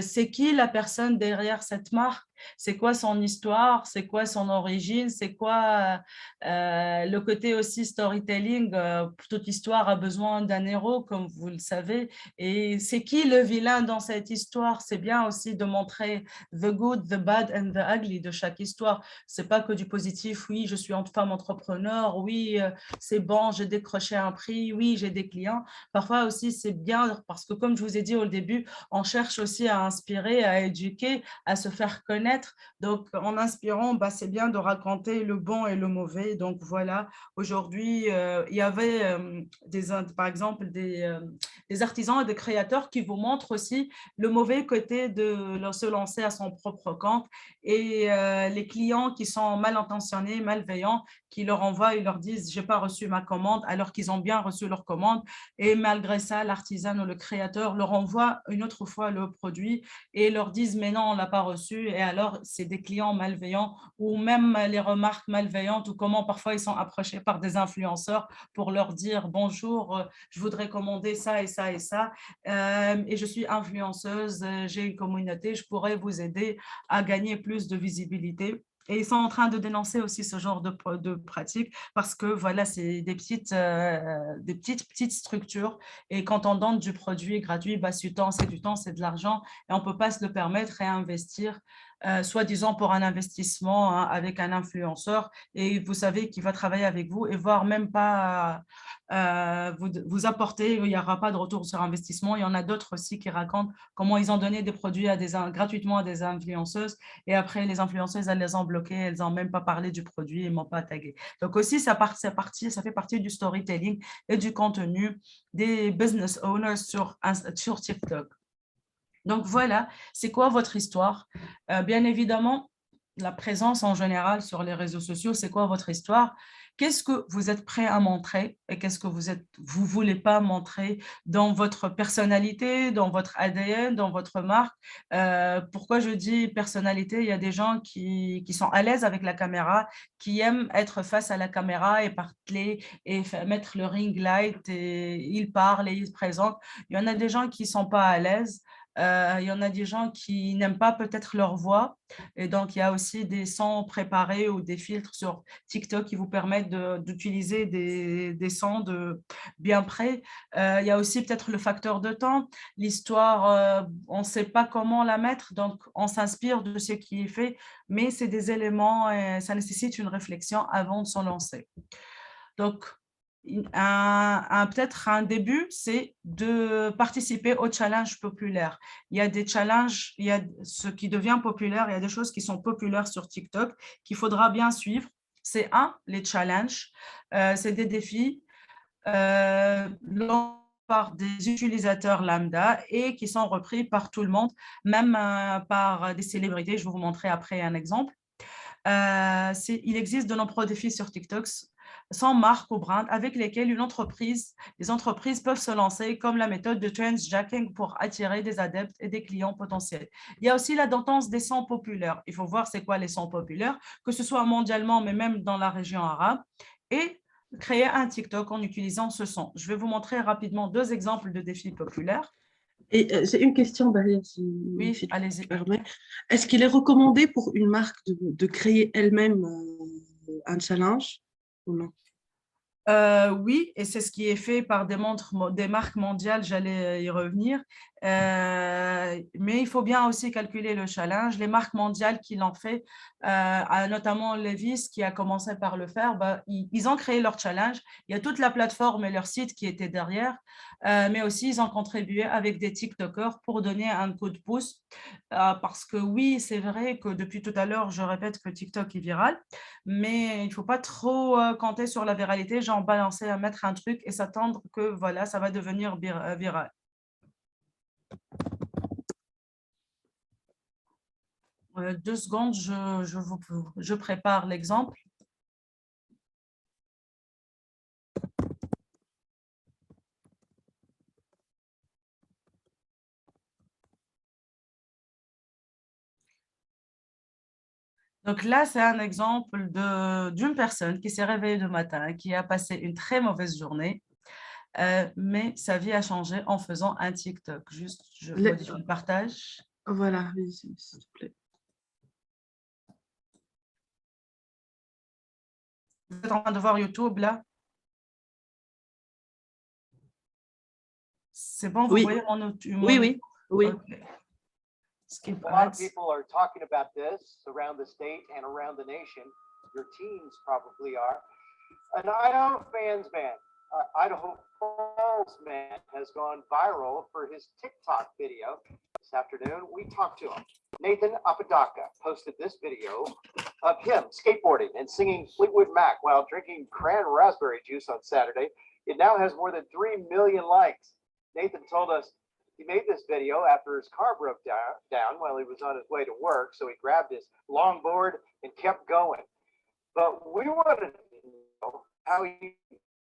c'est qui la personne derrière cette marque, c'est quoi son histoire, c'est quoi son origine, c'est quoi le côté aussi storytelling, toute histoire a besoin d'un héros, comme vous le savez, et c'est qui le vilain dans cette histoire, c'est bien aussi de montrer the good, the bad and the ugly de chaque histoire, c'est pas que du positif, oui, je suis une femme entrepreneur, oui, c'est bon, j'ai décroché un prix, oui, j'ai des clients, parfois aussi c'est bien, parce que comme je vous ai dit au début, on cherche aussi à inspirer, à éduquer, à se faire connaître. Donc, en inspirant, c'est bien de raconter le bon et le mauvais. Donc, voilà, aujourd'hui, il y avait par exemple des artisans et des créateurs qui vous montrent aussi le mauvais côté de se lancer à son propre compte et les clients qui sont mal intentionnés, malveillants, qui leur envoient et leur disent « j'ai pas reçu ma commande » alors qu'ils ont bien reçu leur commande et malgré ça, l'artisan ou le créateur leur envoie une autre fois le produit et leur disent « mais non, on l'a pas reçu » et alors c'est des clients malveillants ou même les remarques malveillantes ou comment parfois ils sont approchés par des influenceurs pour leur dire « bonjour, je voudrais commander ça et ça et ça et je suis influenceuse, j'ai une communauté, je pourrais vous aider à gagner plus de visibilité ». Et ils sont en train de dénoncer aussi ce genre de pratiques parce que voilà, c'est des petites structures et quand on donne du produit gratuit, c'est du temps, c'est de l'argent et on ne peut pas se le permettre et investir soi-disant pour un investissement hein, avec un influenceur, et vous savez qu'il va travailler avec vous et voire même pas vous apporter, il n'y aura pas de retour sur investissement. Il y en a d'autres aussi qui racontent comment ils ont donné des produits gratuitement à des influenceuses et après les influenceuses, elles les ont bloquées, elles n'ont même pas parlé du produit, elles ne m'ont pas tagué. Donc aussi, ça fait partie du storytelling et du contenu des business owners sur TikTok. Donc voilà, c'est quoi votre histoire? Bien évidemment, la présence en général sur les réseaux sociaux, c'est quoi votre histoire? Qu'est-ce que vous êtes prêt à montrer et qu'est-ce que vous voulez pas montrer dans votre personnalité, dans votre ADN, dans votre marque? Pourquoi je dis personnalité? Il y a des gens qui sont à l'aise avec la caméra, qui aiment être face à la caméra et parler et mettre le ring light et ils parlent et ils se présentent. Il y en a des gens qui sont pas à l'aise. Il y en a des gens qui n'aiment pas peut-être leur voix. Et donc, il y a aussi des sons préparés ou des filtres sur TikTok qui vous permettent d'utiliser des sons bien près. Il y a aussi peut-être le facteur de temps. L'histoire, on ne sait pas comment la mettre, donc on s'inspire de ce qui est fait, mais c'est des éléments et ça nécessite une réflexion avant de s'en lancer. Donc, peut-être un début, c'est de participer aux challenges populaires. Il y a des challenges, il y a ce qui devient populaire, il y a des choses qui sont populaires sur TikTok qu'il faudra bien suivre. C'est les challenges, c'est des défis par des utilisateurs lambda et qui sont repris par tout le monde, même par des célébrités. Je vais vous montrer après un exemple. Il existe de nombreux défis sur TikTok sans marque ou brand avec lesquels les entreprises peuvent se lancer, comme la méthode de trendjacking pour attirer des adeptes et des clients potentiels. Il y a aussi la tendance des sons populaires. Il faut voir c'est quoi les sons populaires, que ce soit mondialement, mais même dans la région arabe, et créer un TikTok en utilisant ce son. Je vais vous montrer rapidement 2 exemples de défis populaires. Et j'ai une question derrière, Oui, si tu allez-y. permets. Est-ce qu'il est recommandé pour une marque de créer elle-même un challenge ou non? Oui, et c'est ce qui est fait par des marques mondiales, j'allais y revenir. Mais il faut bien aussi calculer le challenge. Les marques mondiales qui l'ont fait, notamment Levi's qui a commencé par le faire, ils ont créé leur challenge. Il y a toute la plateforme et leur site qui était derrière, mais aussi ils ont contribué avec des TikTokers pour donner un coup de pouce. Parce que oui, c'est vrai que depuis tout à l'heure, je répète que TikTok est viral, mais il ne faut pas trop compter sur la viralité, genre balancer, mettre un truc et s'attendre que voilà, ça va devenir viral. 2 secondes, je prépare l'exemple. Donc là, c'est un exemple d'une personne qui s'est réveillée le matin, qui a passé une très mauvaise journée, mais sa vie a changé en faisant un TikTok. Juste, je modifie le partage. Voilà, oui, s'il te plaît. Vous êtes en train de voir YouTube, là? C'est bon, vous voyez mon YouTube? Oui. Okay. A lot of people are talking about this around the state and around the nation. Your teens probably are. An Idaho Falls man has gone viral for his TikTok video. This afternoon, we talked to him. Nathan Apodaca posted this video of him skateboarding and singing Fleetwood Mac while drinking cran raspberry juice on Saturday. It now has more than 3 million likes. Nathan told us he made this video after his car broke down while he was on his way to work, so he grabbed his longboard and kept going. But we wanted to know how he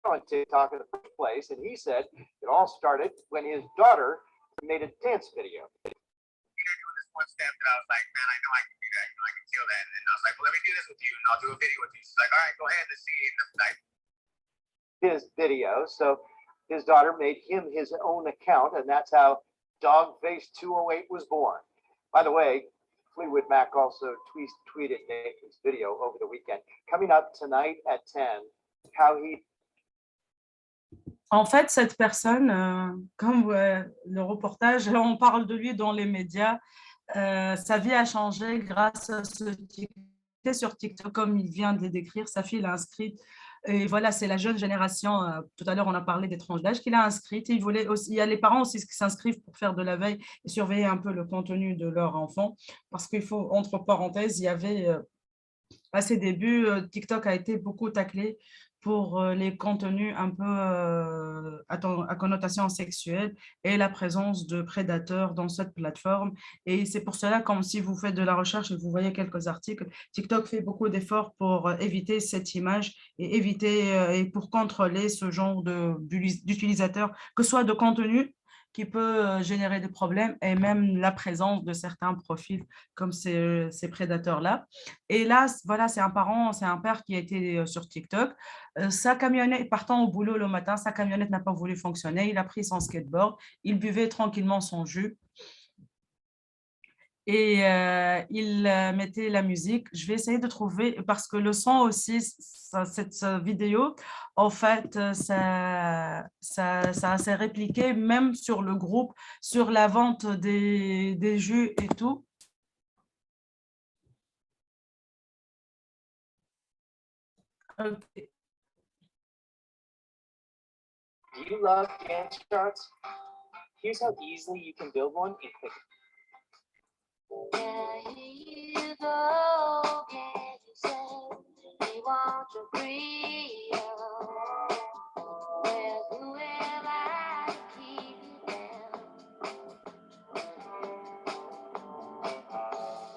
got on TikTok in the first place, and he said it all started when his daughter made a dance video. Doing this one step that I was like, man, I know I can do that. I can feel that. And I was like, well, let me do this with you, and I'll do a video with you. She's like, all right, go ahead, let's see. His video, so his daughter made him his own account, and that's how Dogface 208 was born. By the way, Fleetwood Mac also tweeted Nathan's video over the weekend. Coming up tonight at 10, how he... En fait, cette personne, comme le reportage, on parle de lui dans les médias, Sa vie a changé grâce à ce TikTok. Sur TikTok, comme il vient de le décrire, sa fille l'a inscrite. Et voilà, c'est la jeune génération. Tout à l'heure, on a parlé des tranches d'âge qu'il a inscrite. Il voulait aussi, il y a les parents aussi qui s'inscrivent pour faire de la veille et surveiller un peu le contenu de leur enfant. Parce qu'il faut, entre parenthèses, il y avait à ses débuts, TikTok a été beaucoup taclé pour les contenus un peu à connotation sexuelle et la présence de prédateurs dans cette plateforme. Et c'est pour cela, comme si vous faites de la recherche et vous voyez quelques articles, TikTok fait beaucoup d'efforts pour éviter cette image et éviter et pour contrôler ce genre d'utilisateurs, que ce soit de contenu qui peut générer des problèmes et même la présence de certains profils comme ces prédateurs-là. Et là, voilà, c'est un parent, c'est un père qui a été sur TikTok. Sa camionnette, partant au boulot le matin, sa camionnette n'a pas voulu fonctionner. Il a pris son skateboard, il buvait tranquillement son jus et il mettait la musique. Je vais essayer de trouver, parce que le son aussi, cette vidéo, en fait, ça s'est répliqué même sur le groupe, sur la vente des jus et tout. Okay. Do you love Gantt charts? Here's how easily you can build one in Quick. There you go, can you say you want to free? Well, who am I to keep you down?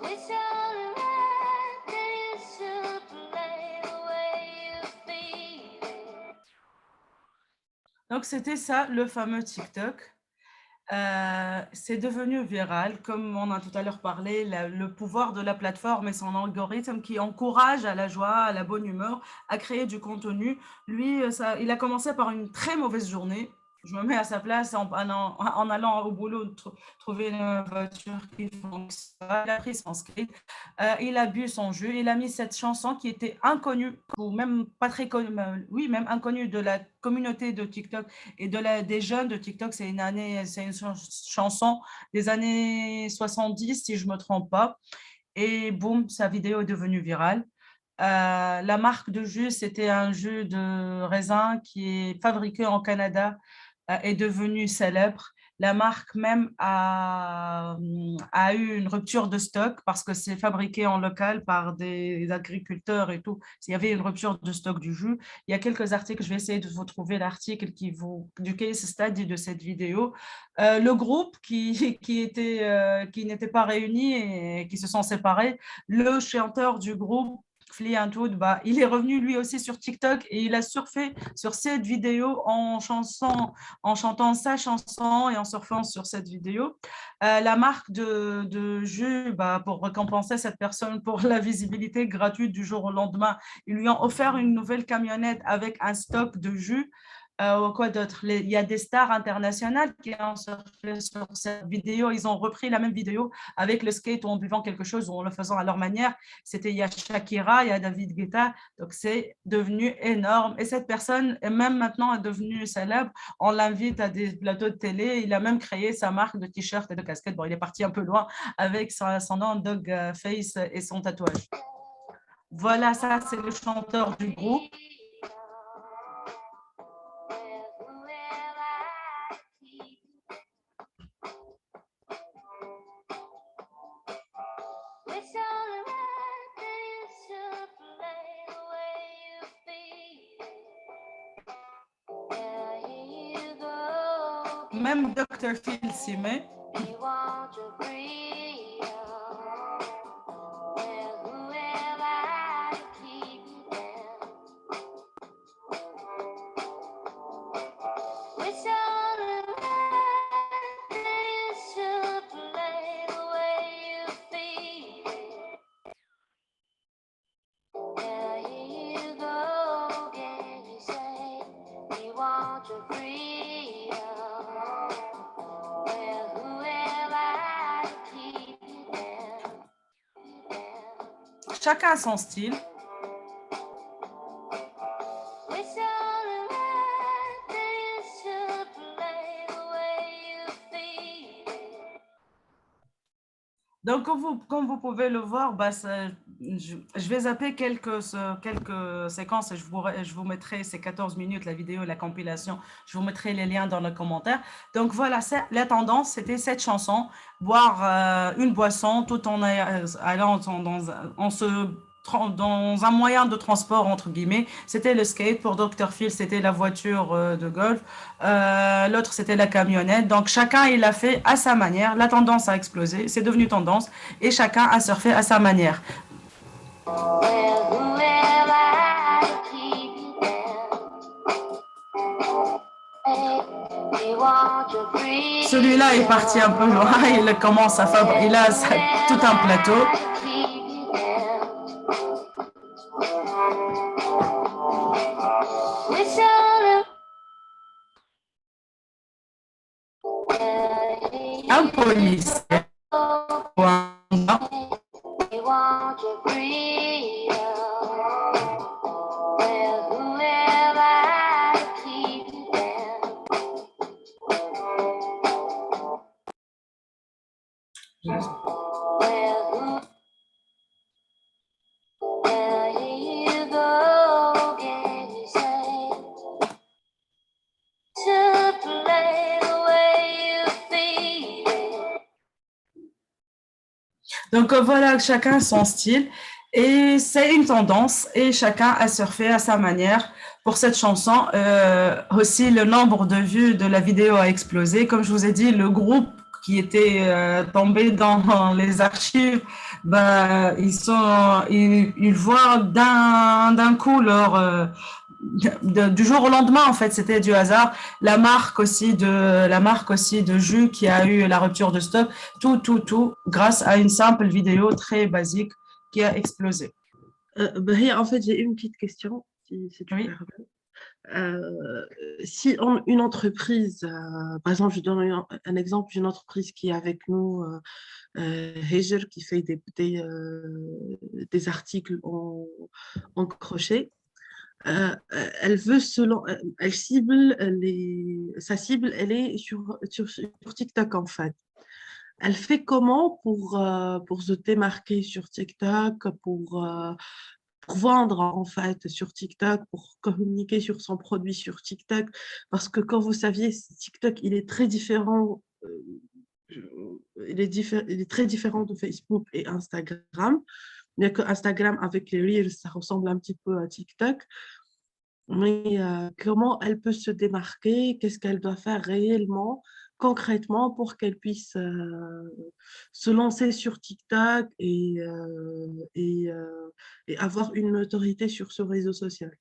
It's only right that you should play the way you feel it. Donc, c'était ça, le fameux TikTok. C'est devenu viral, comme on a tout à l'heure parlé, le pouvoir de la plateforme et son algorithme qui encourage à la joie, à la bonne humeur, à créer du contenu. Lui, il a commencé par une très mauvaise journée. Je me mets à sa place en allant au boulot trouver une voiture qui fonctionne. Il a pris son skate, il a bu son jus, il a mis cette chanson qui était inconnue, ou même pas très connue, oui, même inconnue de la communauté de TikTok et des jeunes de TikTok. C'est une chanson des années 70, si je ne me trompe pas. Et boum, sa vidéo est devenue virale. La marque de jus, c'était un jus de raisin qui est fabriqué en Canada, est devenue célèbre. La marque même a eu une rupture de stock parce que c'est fabriqué en local par des agriculteurs et tout. Il y avait une rupture de stock du jus. Il y a quelques articles, je vais essayer de vous trouver l'article du case study de cette vidéo. Le groupe qui n'était pas réuni et qui se sont séparés, le chanteur du groupe, Fleetwood, il est revenu lui aussi sur TikTok et il a surfé sur cette vidéo en chantant sa chanson et en surfant sur cette vidéo. La marque de jus, pour récompenser cette personne pour la visibilité gratuite du jour au lendemain, ils lui ont offert une nouvelle camionnette avec un stock de jus. Quoi d'autre? Il y a des stars internationales qui ont surfé sur cette vidéo. Ils ont repris la même vidéo avec le skate ou en buvant quelque chose ou en le faisant à leur manière. Il y a Shakira, il y a David Guetta. Donc, c'est devenu énorme. Et cette personne, même maintenant, est devenue célèbre. On l'invite à des plateaux de télé. Il a même créé sa marque de t-shirt et de casquette. Bon, il est parti un peu loin avec son nom, Dog Face, et son tatouage. Voilà, ça, c'est le chanteur du groupe. Même Dr. Phil s'y met. Chacun a son style. Donc, comme vous pouvez le voir, bah, je vais zapper quelques séquences et je vous mettrai ces 14 minutes, la vidéo, la compilation, je vous mettrai les liens dans le commentaire. Donc voilà, la tendance, c'était cette chanson, boire une boisson tout en allant dans un moyen de transport, entre guillemets. C'était le skate. Pour Dr. Phil, c'était la voiture de golf. L'autre, c'était la camionnette. Donc, chacun, il a fait à sa manière. La tendance a explosé. C'est devenu tendance. Et chacun a surfé à sa manière. Celui-là est parti un peu loin. Il commence à fabriquer. Il a tout un plateau. Un policier. Donc voilà, chacun son style et c'est une tendance et chacun a surfé à sa manière pour cette chanson. Aussi, le nombre de vues de la vidéo a explosé. Comme je vous ai dit, le groupe qui était tombé dans les archives, bah, ils voient d'un coup du jour au lendemain, en fait, c'était du hasard. La marque aussi de jus qui a eu la rupture de stock, tout, grâce à une simple vidéo très basique qui a explosé. En fait, j'ai une petite question, si tu Oui. permets. Si une entreprise, par exemple, je donne un exemple d'une entreprise qui est avec nous, Heger, qui fait des articles en crochet, elle veut elle cible sa cible, elle est sur TikTok en fait. Elle fait comment pour se démarquer sur TikTok, pour vendre en fait sur TikTok, pour communiquer sur son produit sur TikTok, parce que comme vous saviez, TikTok, il est très différent, il est très différent de Facebook et Instagram, bien que Instagram avec les Reels, ça ressemble un petit peu à TikTok. Mais comment elle peut se démarquer? Qu'est-ce qu'elle doit faire réellement, concrètement, pour qu'elle puisse se lancer sur TikTok et avoir une autorité sur ce réseau social?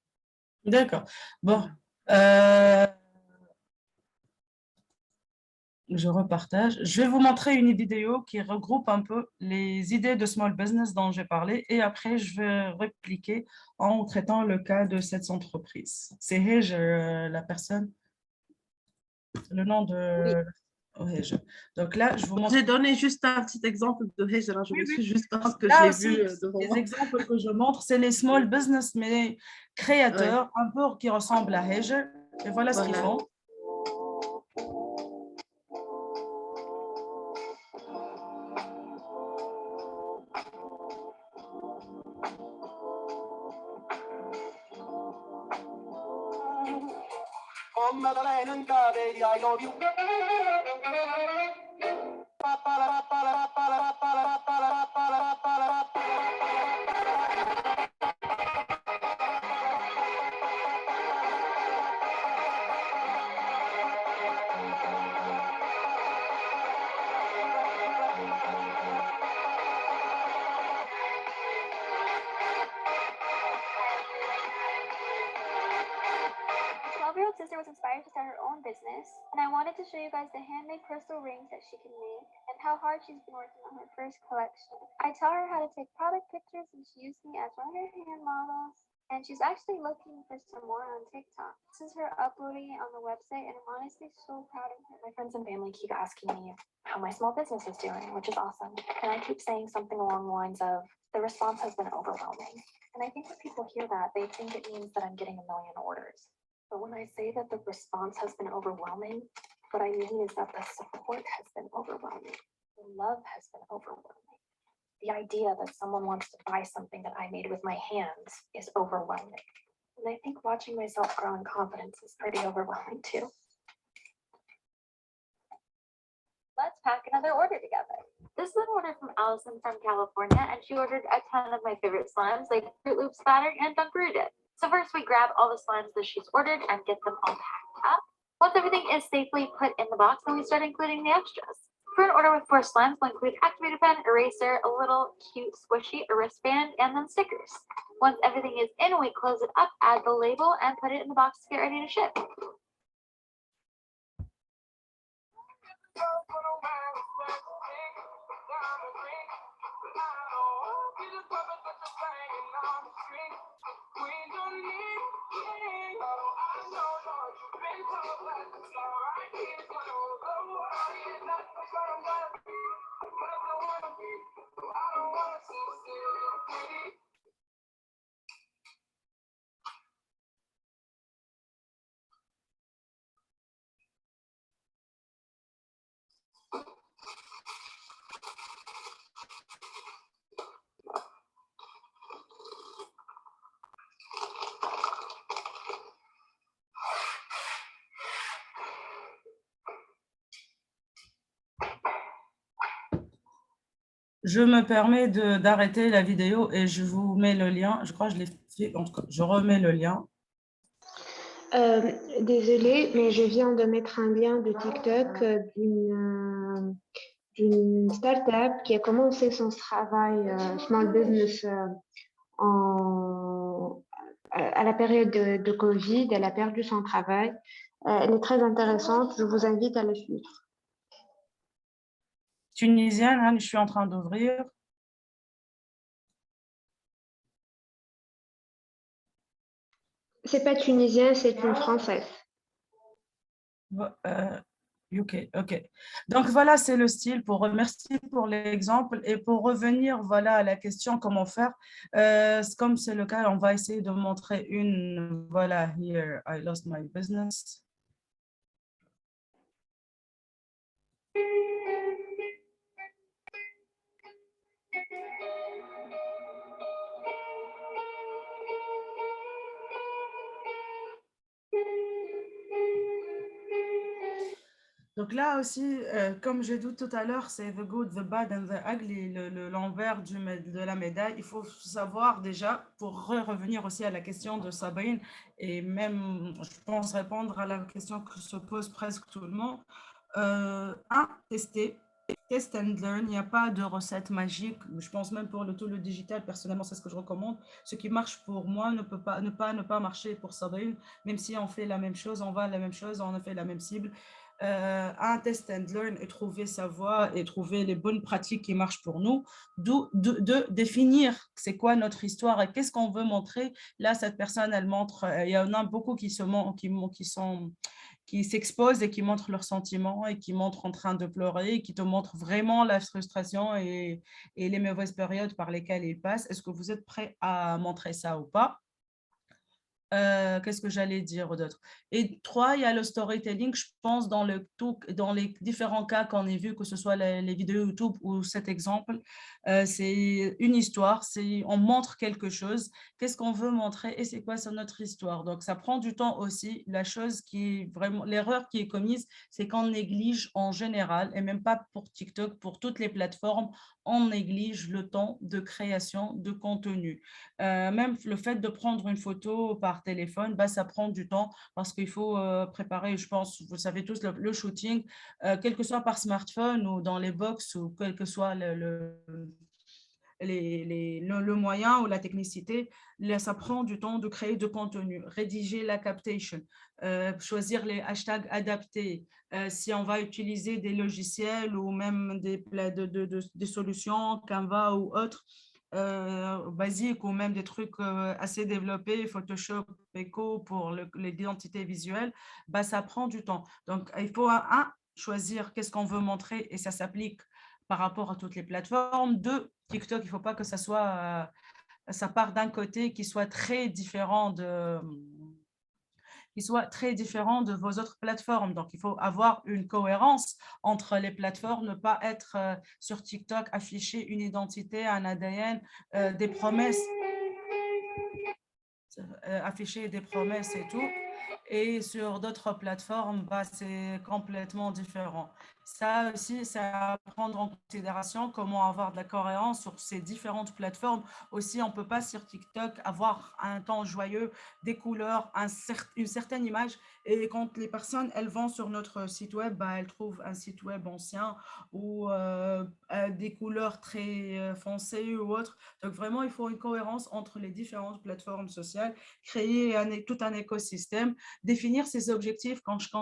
D'accord. Bon, je repartage. Je vais vous montrer une vidéo qui regroupe un peu les idées de small business dont j'ai parlé et après, je vais répliquer en traitant le cas de cette entreprise. C'est Hej, la personne, le nom de... Oui. Donc là, je vous montre... J'ai donné juste un petit exemple de Hej, je Oui, m'excuse oui. juste parce Donc que je là l'ai aussi, vu devant les moi. exemples que je montre, c'est les small business, mais créateurs, un peu qui ressemblent à Hej. Et voilà ce qu'ils font. My 12-year-old sister was inspired to start her own business, and I wanted to show you guys the handmade crystal rings that she can make and how hard she's been working on her first collection. I taught her how to take product pictures, and she used me as one of her hand models. And she's actually looking for some more on TikTok. This is her uploading it on the website, and I'm honestly so proud of her. My friends and family keep asking me how my small business is doing, which is awesome. And I keep saying something along the lines of, the response has been overwhelming. And I think when people hear that, they think it means that I'm getting a million orders. But when I say that the response has been overwhelming, what I mean is that the support has been overwhelming. The love has been overwhelming. The idea that someone wants to buy something that I made with my hands is overwhelming. And I think watching myself grow in confidence is pretty overwhelming too. Let's pack another order together. This is an order from Allison from California, and she ordered a ton of my favorite slimes like Fruit Loops batter and Dunkaroo. So first we grab all the slimes that she's ordered and get them all packed up. Once everything is safely put in the box, then we start including the extras. For an order with 4 slimes, we'll include activator pen, eraser, a little cute squishy, a wristband, and then stickers. Once everything is in, we close it up, add the label, and put it in the box to get ready to ship. Je me permets d'arrêter la vidéo et je vous mets le lien. Je crois que je l'ai fait. En tout cas, je remets le lien. Désolée, mais je viens de mettre un lien de TikTok d'une start-up qui a commencé son travail small business à la période de Covid. Elle a perdu son travail. Elle est très intéressante. Je vous invite à la suivre. Tunisienne, hein, je suis en train d'ouvrir. C'est pas tunisien, c'est une française. UK, ok. Donc voilà, c'est le style. Merci pour l'exemple. Et pour revenir voilà, à la question comment faire, comme c'est le cas, on va essayer de montrer une. Voilà, here, I lost my business. Donc là aussi, comme j'ai dit tout à l'heure, c'est the good, the bad and the ugly, l'envers de la médaille. Il faut savoir déjà, pour revenir aussi à la question de Sabrine, et même, je pense, répondre à la question que se pose presque tout le monde. Tester, test and learn. Il n'y a pas de recette magique. Je pense même pour tout le digital, personnellement, c'est ce que je recommande. Ce qui marche pour moi ne peut pas, ne pas marcher pour Sabrine, même si on fait la même chose, on va la même chose, on a fait la même cible. Un test and learn et trouver sa voie et trouver les bonnes pratiques qui marchent pour nous, de définir c'est quoi notre histoire et qu'est-ce qu'on veut montrer. Là, cette personne, elle montre, il y en a beaucoup qui s'exposent et qui montrent leurs sentiments et qui montrent en train de pleurer, et qui te montrent vraiment la frustration et les mauvaises périodes par lesquelles ils passent. Est-ce que vous êtes prêts à montrer ça ou pas? Qu'est-ce que j'allais dire d'autre? Et 3, il y a le storytelling. Je pense dans les différents cas qu'on a vus, que ce soit les vidéos YouTube ou cet exemple, c'est une histoire, on montre quelque chose. Qu'est-ce qu'on veut montrer et c'est quoi notre histoire? Donc, ça prend du temps aussi. La chose qui est vraiment, l'erreur qui est commise, c'est qu'on néglige en général, et même pas pour TikTok, pour toutes les plateformes, on néglige le temps de création de contenu. Même le fait de prendre une photo par téléphone, bah, ça prend du temps parce qu'il faut préparer, je pense, vous savez tous, le shooting, quel que soit par smartphone ou dans les box ou quel que soit le moyen ou la technicité, là, ça prend du temps de créer du contenu, rédiger la captation, choisir les hashtags adaptés, si on va utiliser des logiciels ou même des solutions, Canva ou autres, basiques ou même des trucs assez développés, Photoshop, Echo pour l'identité visuelle, bah, ça prend du temps. Donc, il faut choisir qu'est-ce qu'on veut montrer et ça s'applique par rapport à toutes les plateformes. 2, TikTok, il ne faut pas que ça soit, ça part d'un côté qui soit très différent qui soit très différent de vos autres plateformes. Donc, il faut avoir une cohérence entre les plateformes, ne pas être sur TikTok, afficher une identité, un ADN, des promesses, afficher des promesses et tout. Et sur d'autres plateformes, bah, c'est complètement différent. Ça aussi, c'est à prendre en considération comment avoir de la cohérence sur ces différentes plateformes. Aussi, on ne peut pas sur TikTok avoir un ton joyeux, des couleurs, une certaine image. Et quand les personnes, elles vont sur notre site web, bah, elles trouvent un site web ancien ou des couleurs très foncées ou autres. Donc, vraiment, il faut une cohérence entre les différentes plateformes sociales, créer tout un écosystème, définir ses objectifs.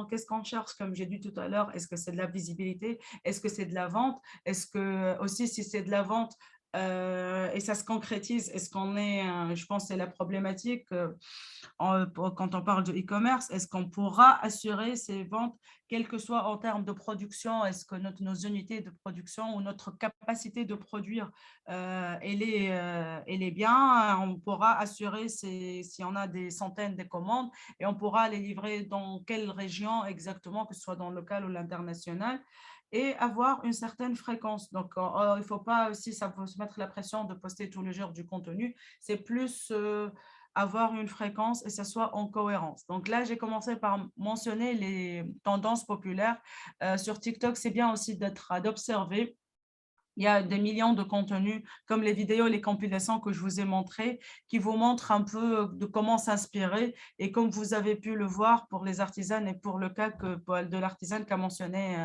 Qu'est-ce qu'on cherche, comme j'ai dit tout à l'heure, est-ce que c'est de la visibilité, est-ce que c'est de la vente, est-ce que aussi si c'est de la vente et ça se concrétise, est-ce qu'on est, je pense que c'est la problématique quand on parle de e-commerce, est-ce qu'on pourra assurer ces ventes, quel que soit en termes de production, est-ce que nos unités de production ou notre capacité de produire, elle est bien, on pourra assurer si on a des centaines de commandes et on pourra les livrer dans quelle région exactement, que ce soit dans le local ou l'international, et avoir une certaine fréquence. Donc, il ne faut pas aussi se mettre la pression de poster tous les jours du contenu, c'est plus avoir une fréquence et que ça soit en cohérence. Donc là, j'ai commencé par mentionner les tendances populaires. Sur TikTok, c'est bien aussi d'observer. Il y a des millions de contenus comme les vidéos, les compilations que je vous ai montrées qui vous montrent un peu de comment s'inspirer. Et comme vous avez pu le voir pour les artisanes et pour le cas de l'artisane qu'a mentionné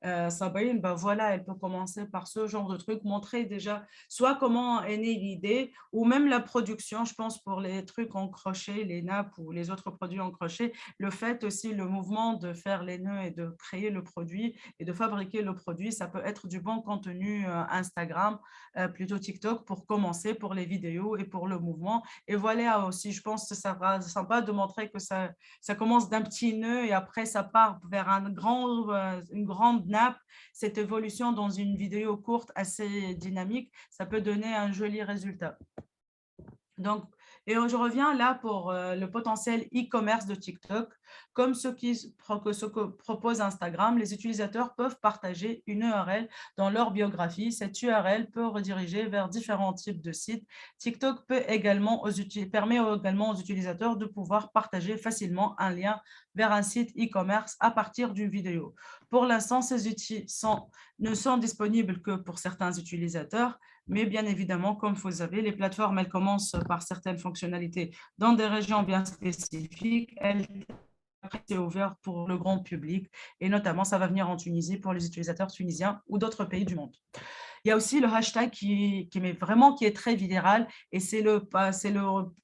Sabrine, ben voilà, elle peut commencer par ce genre de truc, montrer déjà soit comment est née l'idée ou même la production, je pense pour les trucs en crochet, les nappes ou les autres produits en crochet, le fait aussi, le mouvement de faire les nœuds et de créer le produit et de fabriquer le produit, ça peut être du bon contenu Instagram, plutôt TikTok pour commencer, pour les vidéos et pour le mouvement. Et voilà aussi, je pense que ça sera sympa de montrer que ça commence d'un petit nœud et après ça part vers une grande nappe. Cette évolution dans une vidéo courte assez dynamique, ça peut donner un joli résultat. Donc, et je reviens là pour le potentiel e-commerce de TikTok. Comme ce que propose Instagram, les utilisateurs peuvent partager une URL dans leur biographie. Cette URL peut rediriger vers différents types de sites. TikTok permet également aux utilisateurs de pouvoir partager facilement un lien vers un site e-commerce à partir d'une vidéo. Pour l'instant, ces outils ne sont disponibles que pour certains utilisateurs, mais bien évidemment, comme vous savez, les plateformes, elles commencent par certaines fonctionnalités dans des régions bien spécifiques. Après, c'est ouvert pour le grand public et notamment, ça va venir en Tunisie pour les utilisateurs tunisiens ou d'autres pays du monde. Il y a aussi le hashtag qui est très viral et c'est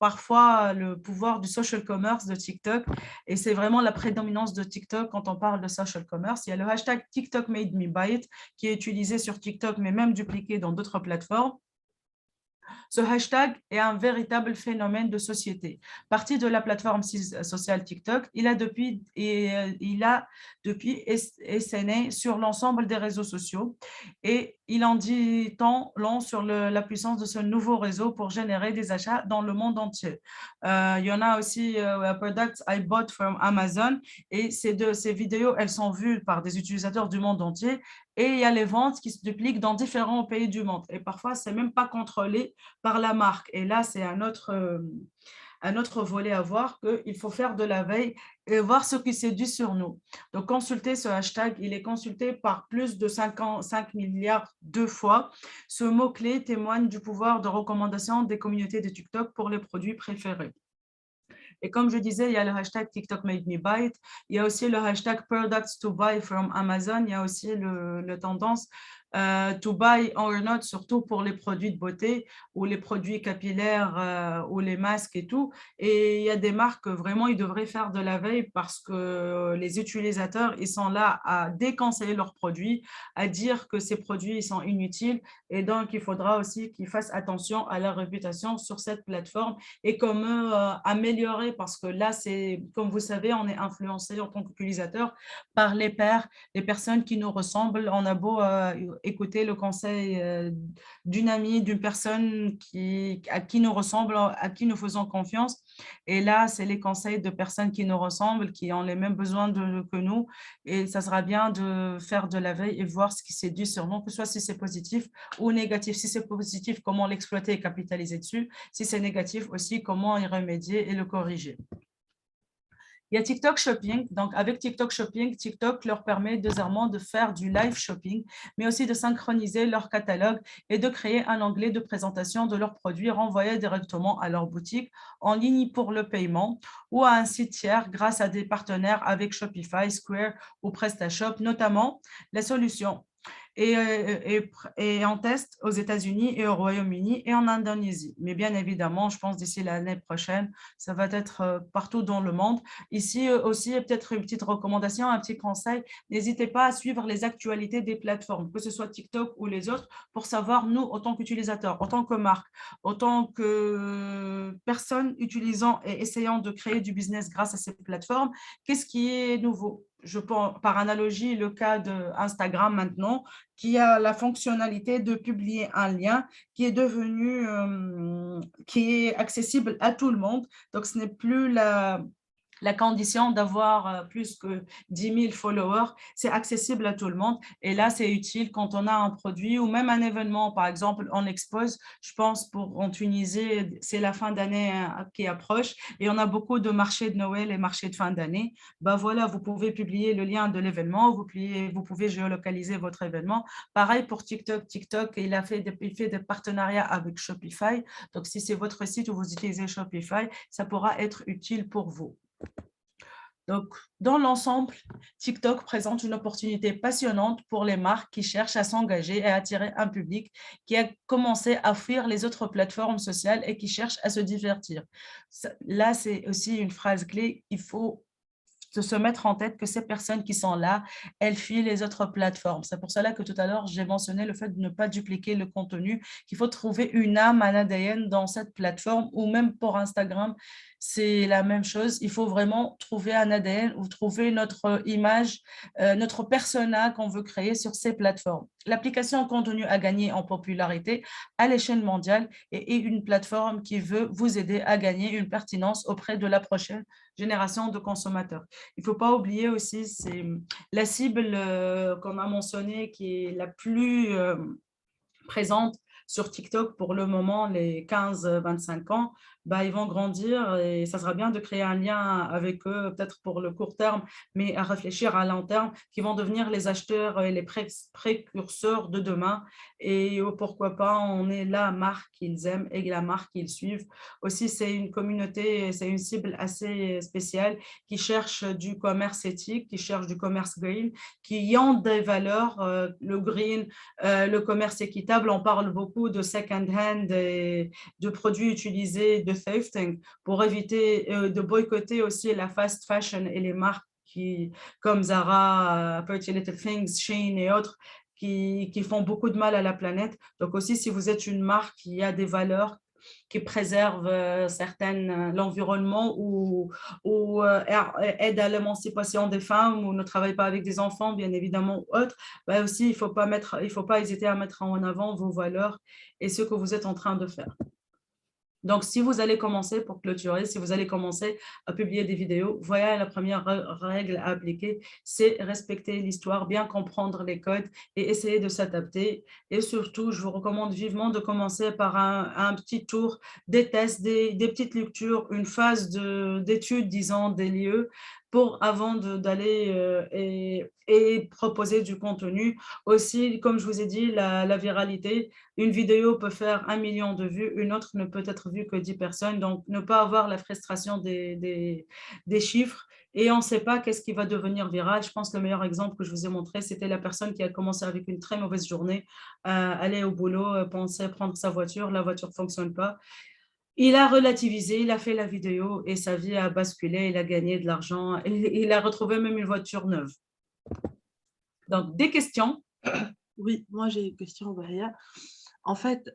parfois le pouvoir du social commerce de TikTok et c'est vraiment la prédominance de TikTok quand on parle de social commerce. Il y a le hashtag TikTok made me buy it qui est utilisé sur TikTok mais même dupliqué dans d'autres plateformes. Ce hashtag est un véritable phénomène de société. Parti de la plateforme sociale TikTok, il a depuis essaimé sur l'ensemble des réseaux sociaux et il en dit tant long sur la puissance de ce nouveau réseau pour générer des achats dans le monde entier. Il y en a aussi Products I Bought from Amazon et ces vidéos, elles sont vues par des utilisateurs du monde entier et il y a les ventes qui se dupliquent dans différents pays du monde et parfois, ce n'est même pas contrôlé par la marque. Et là, c'est un autre volet à voir, qu'il faut faire de la veille et voir ce qui s'est dit sur nous. Donc, consulter ce hashtag, il est consulté par plus de 5 milliards de fois. Ce mot-clé témoigne du pouvoir de recommandation des communautés de TikTok pour les produits préférés. Et comme je disais, il y a le hashtag TikTok made me buy it. Il y a aussi le hashtag products to buy from Amazon. Il y a aussi le tendance to buy or not, surtout pour les produits de beauté ou les produits capillaires ou les masques et tout. Et il y a des marques, vraiment, ils devraient faire de la veille parce que les utilisateurs, ils sont là à déconseiller leurs produits, à dire que ces produits ils sont inutiles. Et donc, il faudra aussi qu'ils fassent attention à leur réputation sur cette plateforme et comment améliorer parce que là, c'est, comme vous savez, on est influencé en tant qu'utilisateur par les pairs, les personnes qui nous ressemblent. On a beau écouter le conseil d'une amie, d'une personne à qui nous ressemble, à qui nous faisons confiance. Et là, c'est les conseils de personnes qui nous ressemblent, qui ont les mêmes besoins que nous. Et ça sera bien de faire de la veille et voir ce qui s'est dit sur nous, que ce soit si c'est positif ou négatif. Si c'est positif, comment l'exploiter et capitaliser dessus. Si c'est négatif aussi, comment y remédier et le corriger. Il y a TikTok Shopping. Donc, avec TikTok Shopping, TikTok leur permet désormais de faire du live shopping, mais aussi de synchroniser leur catalogue et de créer un onglet de présentation de leurs produits renvoyés directement à leur boutique en ligne pour le paiement ou à un site tiers grâce à des partenaires avec Shopify, Square ou PrestaShop, notamment la solution et en test aux États-Unis et au Royaume-Uni et en Indonésie. Mais bien évidemment, je pense d'ici l'année prochaine, ça va être partout dans le monde. Ici aussi, peut-être une petite recommandation, un petit conseil, n'hésitez pas à suivre les actualités des plateformes, que ce soit TikTok ou les autres, pour savoir, nous, en tant qu'utilisateurs, en tant que marque, en tant que personnes utilisant et essayant de créer du business grâce à ces plateformes, qu'est-ce qui est nouveau? Je pense, par analogie, le cas d'Instagram maintenant, qui a la fonctionnalité de publier un lien qui est devenu, qui est accessible à tout le monde. Donc, ce n'est plus la condition d'avoir plus que 10 000 followers, c'est accessible à tout le monde. Et là, c'est utile quand on a un produit ou même un événement, par exemple, on expose, je pense, en Tunisie, c'est la fin d'année qui approche et on a beaucoup de marchés de Noël et marchés de fin d'année. Ben voilà, vous pouvez publier le lien de l'événement, vous pouvez géolocaliser votre événement. Pareil pour TikTok. TikTok, il fait des partenariats avec Shopify. Donc, si c'est votre site où vous utilisez Shopify, ça pourra être utile pour vous. Donc, dans l'ensemble, TikTok présente une opportunité passionnante pour les marques qui cherchent à s'engager et à attirer un public qui a commencé à fuir les autres plateformes sociales et qui cherche à se divertir. Là, c'est aussi une phrase clé, il faut de se mettre en tête que ces personnes qui sont là, elles fuient les autres plateformes. C'est pour cela que tout à l'heure, j'ai mentionné le fait de ne pas dupliquer le contenu, qu'il faut trouver une âme, un ADN dans cette plateforme ou même pour Instagram, c'est la même chose. Il faut vraiment trouver un ADN ou trouver notre image, notre persona qu'on veut créer sur ces plateformes. L'application contenu a gagné en popularité à l'échelle mondiale et est une plateforme qui veut vous aider à gagner une pertinence auprès de la prochaine génération de consommateurs. Il ne faut pas oublier aussi, c'est la cible qu'on a mentionnée qui est la plus présente sur TikTok pour le moment, les 15-25 ans, bah, ils vont grandir et ça sera bien de créer un lien avec eux, peut-être pour le court terme, mais à réfléchir à long terme, qui vont devenir les acheteurs et les précurseurs de demain. Et pourquoi pas, on est la marque qu'ils aiment et la marque qu'ils suivent. Aussi, c'est une communauté, c'est une cible assez spéciale qui cherche du commerce éthique, qui cherche du commerce green, qui ont des valeurs, le green, le commerce équitable. On parle beaucoup de second-hand et de produits utilisés, de thrifting, pour éviter de boycotter aussi la fast fashion et les marques comme Zara, Pretty Little Things, Shein et autres, qui font beaucoup de mal à la planète. Donc aussi, si vous êtes une marque qui a des valeurs qui préserve l'environnement ou aide à l'émancipation des femmes ou ne travaille pas avec des enfants, bien évidemment, ou autre, bah aussi, il faut pas hésiter à mettre en avant vos valeurs et ce que vous êtes en train de faire. Donc, si vous allez commencer, pour clôturer, si vous allez commencer à publier des vidéos, voilà la première règle à appliquer, c'est respecter l'histoire, bien comprendre les codes et essayer de s'adapter. Et surtout, je vous recommande vivement de commencer par un petit tour, des tests, des petites lectures, une phase d'étude, disons, des lieux, avant d'aller et proposer du contenu. Aussi, comme je vous ai dit, la viralité, une vidéo peut faire 1 million de vues, une autre ne peut être vue que 10 personnes. Donc, ne pas avoir la frustration des chiffres et on ne sait pas qu'est-ce qui va devenir viral. Je pense que le meilleur exemple que je vous ai montré, c'était la personne qui a commencé avec une très mauvaise journée, aller au boulot, penser prendre sa voiture, la voiture ne fonctionne pas. Il a relativisé, il a fait la vidéo et sa vie a basculé, il a gagné de l'argent, il a retrouvé même une voiture neuve. Donc, des questions? Oui, moi j'ai une question, Bahia. En fait,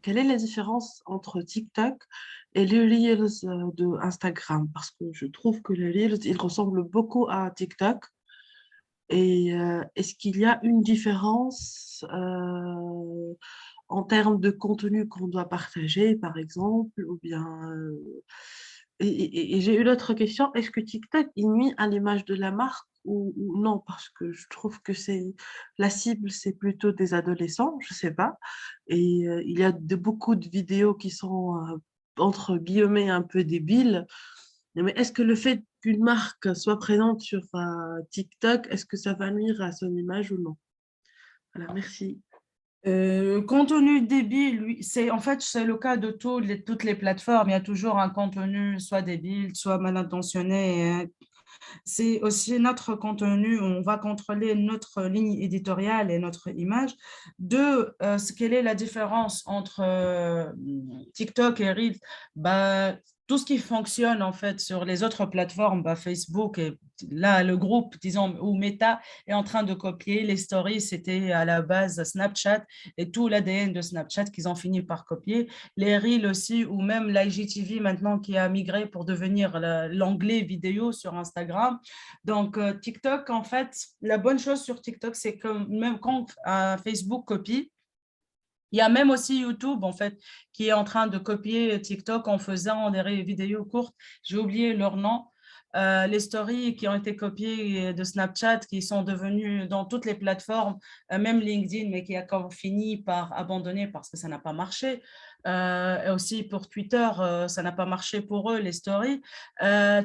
quelle est la différence entre TikTok et les Reels de Instagram? Parce que je trouve que les Reels, ils ressemblent beaucoup à TikTok. Et est-ce qu'il y a une différence en termes de contenu qu'on doit partager, par exemple, ou bien... et j'ai une autre question, est-ce que TikTok il nuit à l'image de la marque ou non? Parce que je trouve que la cible, c'est plutôt des adolescents, je sais pas. Et il y a beaucoup de vidéos qui sont, entre guillemets, un peu débiles. Mais est-ce que le fait qu'une marque soit présente sur TikTok, est-ce que ça va nuire à son image ou non? Voilà, merci. Contenu débile, oui, en fait, c'est le cas de toutes les plateformes. Il y a toujours un contenu soit débile, soit mal intentionné. C'est aussi notre contenu, on va contrôler notre ligne éditoriale et notre image. Quelle est la différence entre TikTok et Reels? Bah, tout ce qui fonctionne en fait sur les autres plateformes, bah, Facebook, et là, le groupe, disons, ou Meta est en train de copier. Les stories, c'était à la base Snapchat et tout l'ADN de Snapchat qu'ils ont fini par copier. Les Reels aussi, ou même l'IGTV maintenant qui a migré pour devenir l'onglet vidéo sur Instagram. Donc, TikTok, en fait, la bonne chose sur TikTok, c'est que même quand Facebook copie, il y a même aussi YouTube, en fait, qui est en train de copier TikTok en faisant des vidéos courtes. J'ai oublié leur nom. Les stories qui ont été copiées de Snapchat, qui sont devenues dans toutes les plateformes, même LinkedIn, mais qui a fini par abandonner parce que ça n'a pas marché. Et aussi pour Twitter, ça n'a pas marché pour eux, les stories.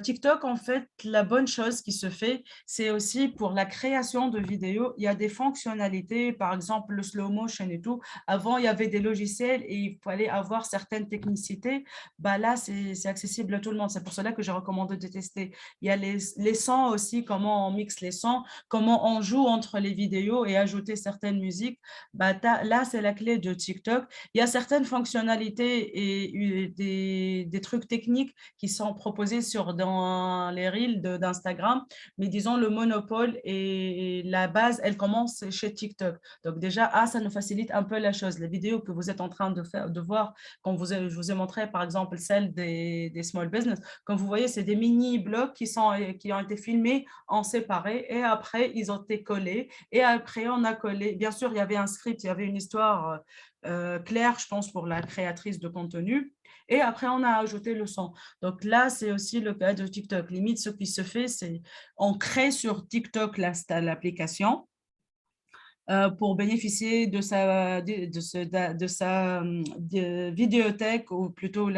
TikTok, en fait, la bonne chose qui se fait, c'est aussi pour la création de vidéos. Il y a des fonctionnalités, par exemple le slow motion et tout. Avant, il y avait des logiciels et il fallait avoir certaines technicités. Bah là, c'est accessible à tout le monde. C'est pour cela que je recommande de tester. Il y a les sons aussi, comment on mixe les sons, comment on joue entre les vidéos et ajouter certaines musiques. Bah, là, c'est la clé de TikTok. Il y a certaines fonctionnalités et des trucs techniques qui sont proposés dans les reels d'Instagram, mais disons le monopole et la base, elle commence chez TikTok. Donc déjà, ça nous facilite un peu la chose. Les vidéos que vous êtes en train de voir, je vous ai montré par exemple celle des small business, comme vous voyez, c'est des mini-blogs qui ont été filmés en séparé et après, ils ont été collés et après, on a collé. Bien sûr, il y avait un script, il y avait une histoire claire, je pense, pour la créatrice de contenu. Et après, on a ajouté le son. Donc là, c'est aussi le cas de TikTok. Limite, ce qui se fait, c'est on crée sur TikTok l'application pour bénéficier de sa vidéothèque ou plutôt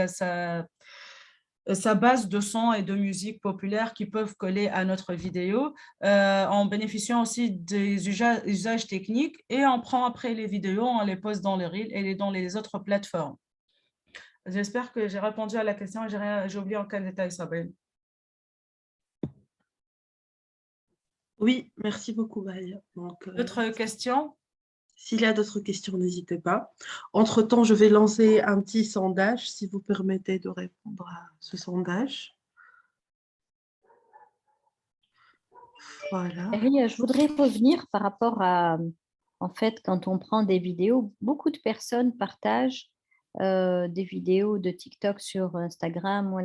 sa base de sons et de musique populaire qui peuvent coller à notre vidéo en bénéficiant aussi des usages techniques et on prend après les vidéos, on les poste dans les Reels et dans les autres plateformes. J'espère que j'ai répondu à la question. J'ai oublié aucun détail, Sabrine. Oui, merci beaucoup, Valia. D'autres questions? S'il y a d'autres questions, n'hésitez pas. Entre-temps, je vais lancer un petit sondage, si vous permettez de répondre à ce sondage. Voilà. Je voudrais revenir par rapport à, en fait, quand on prend des vidéos, beaucoup de personnes partagent des vidéos de TikTok sur Instagram ou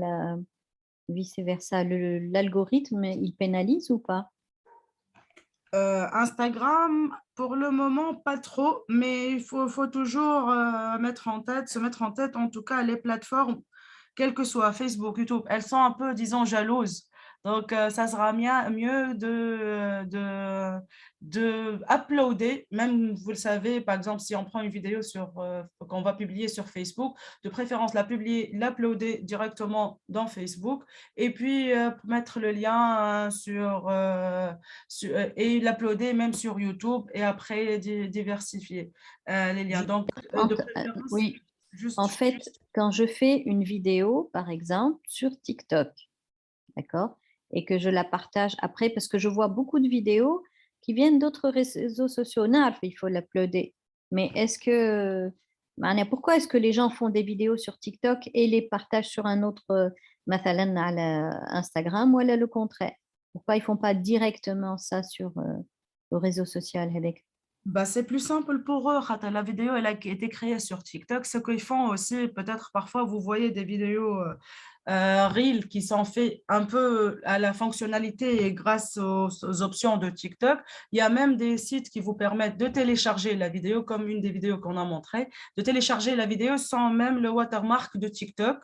vice-versa. L'algorithme, il pénalise ou pas? Instagram, pour le moment, pas trop, mais il faut toujours se mettre en tête, en tout cas, les plateformes, quelles que soient Facebook, YouTube, elles sont un peu, disons, jalouses. Donc, ça sera mieux de uploader, même, vous le savez, par exemple, si on prend une vidéo qu'on va publier sur Facebook, de préférence l'uploader directement dans Facebook et puis mettre le lien et l'uploader même sur YouTube et après diversifier les liens. Donc, de préférence, oui. En fait, quand je fais une vidéo, par exemple, sur TikTok, d'accord, et que je la partage après, parce que je vois beaucoup de vidéos qui viennent d'autres réseaux sociaux. Il faut l'uploader. Mais pourquoi est-ce que les gens font des vidéos sur TikTok et les partagent sur un autre, Instagram, ou le contraire? Pourquoi ils ne font pas directement ça sur le réseau social? Bah, c'est plus simple pour eux. La vidéo elle a été créée sur TikTok. Ce qu'ils font aussi, peut-être parfois, vous voyez des vidéos Reels qui sont faits un peu à la fonctionnalité et grâce aux options de TikTok. Il y a même des sites qui vous permettent de télécharger la vidéo, comme une des vidéos qu'on a montrées, de télécharger la vidéo sans même le watermark de TikTok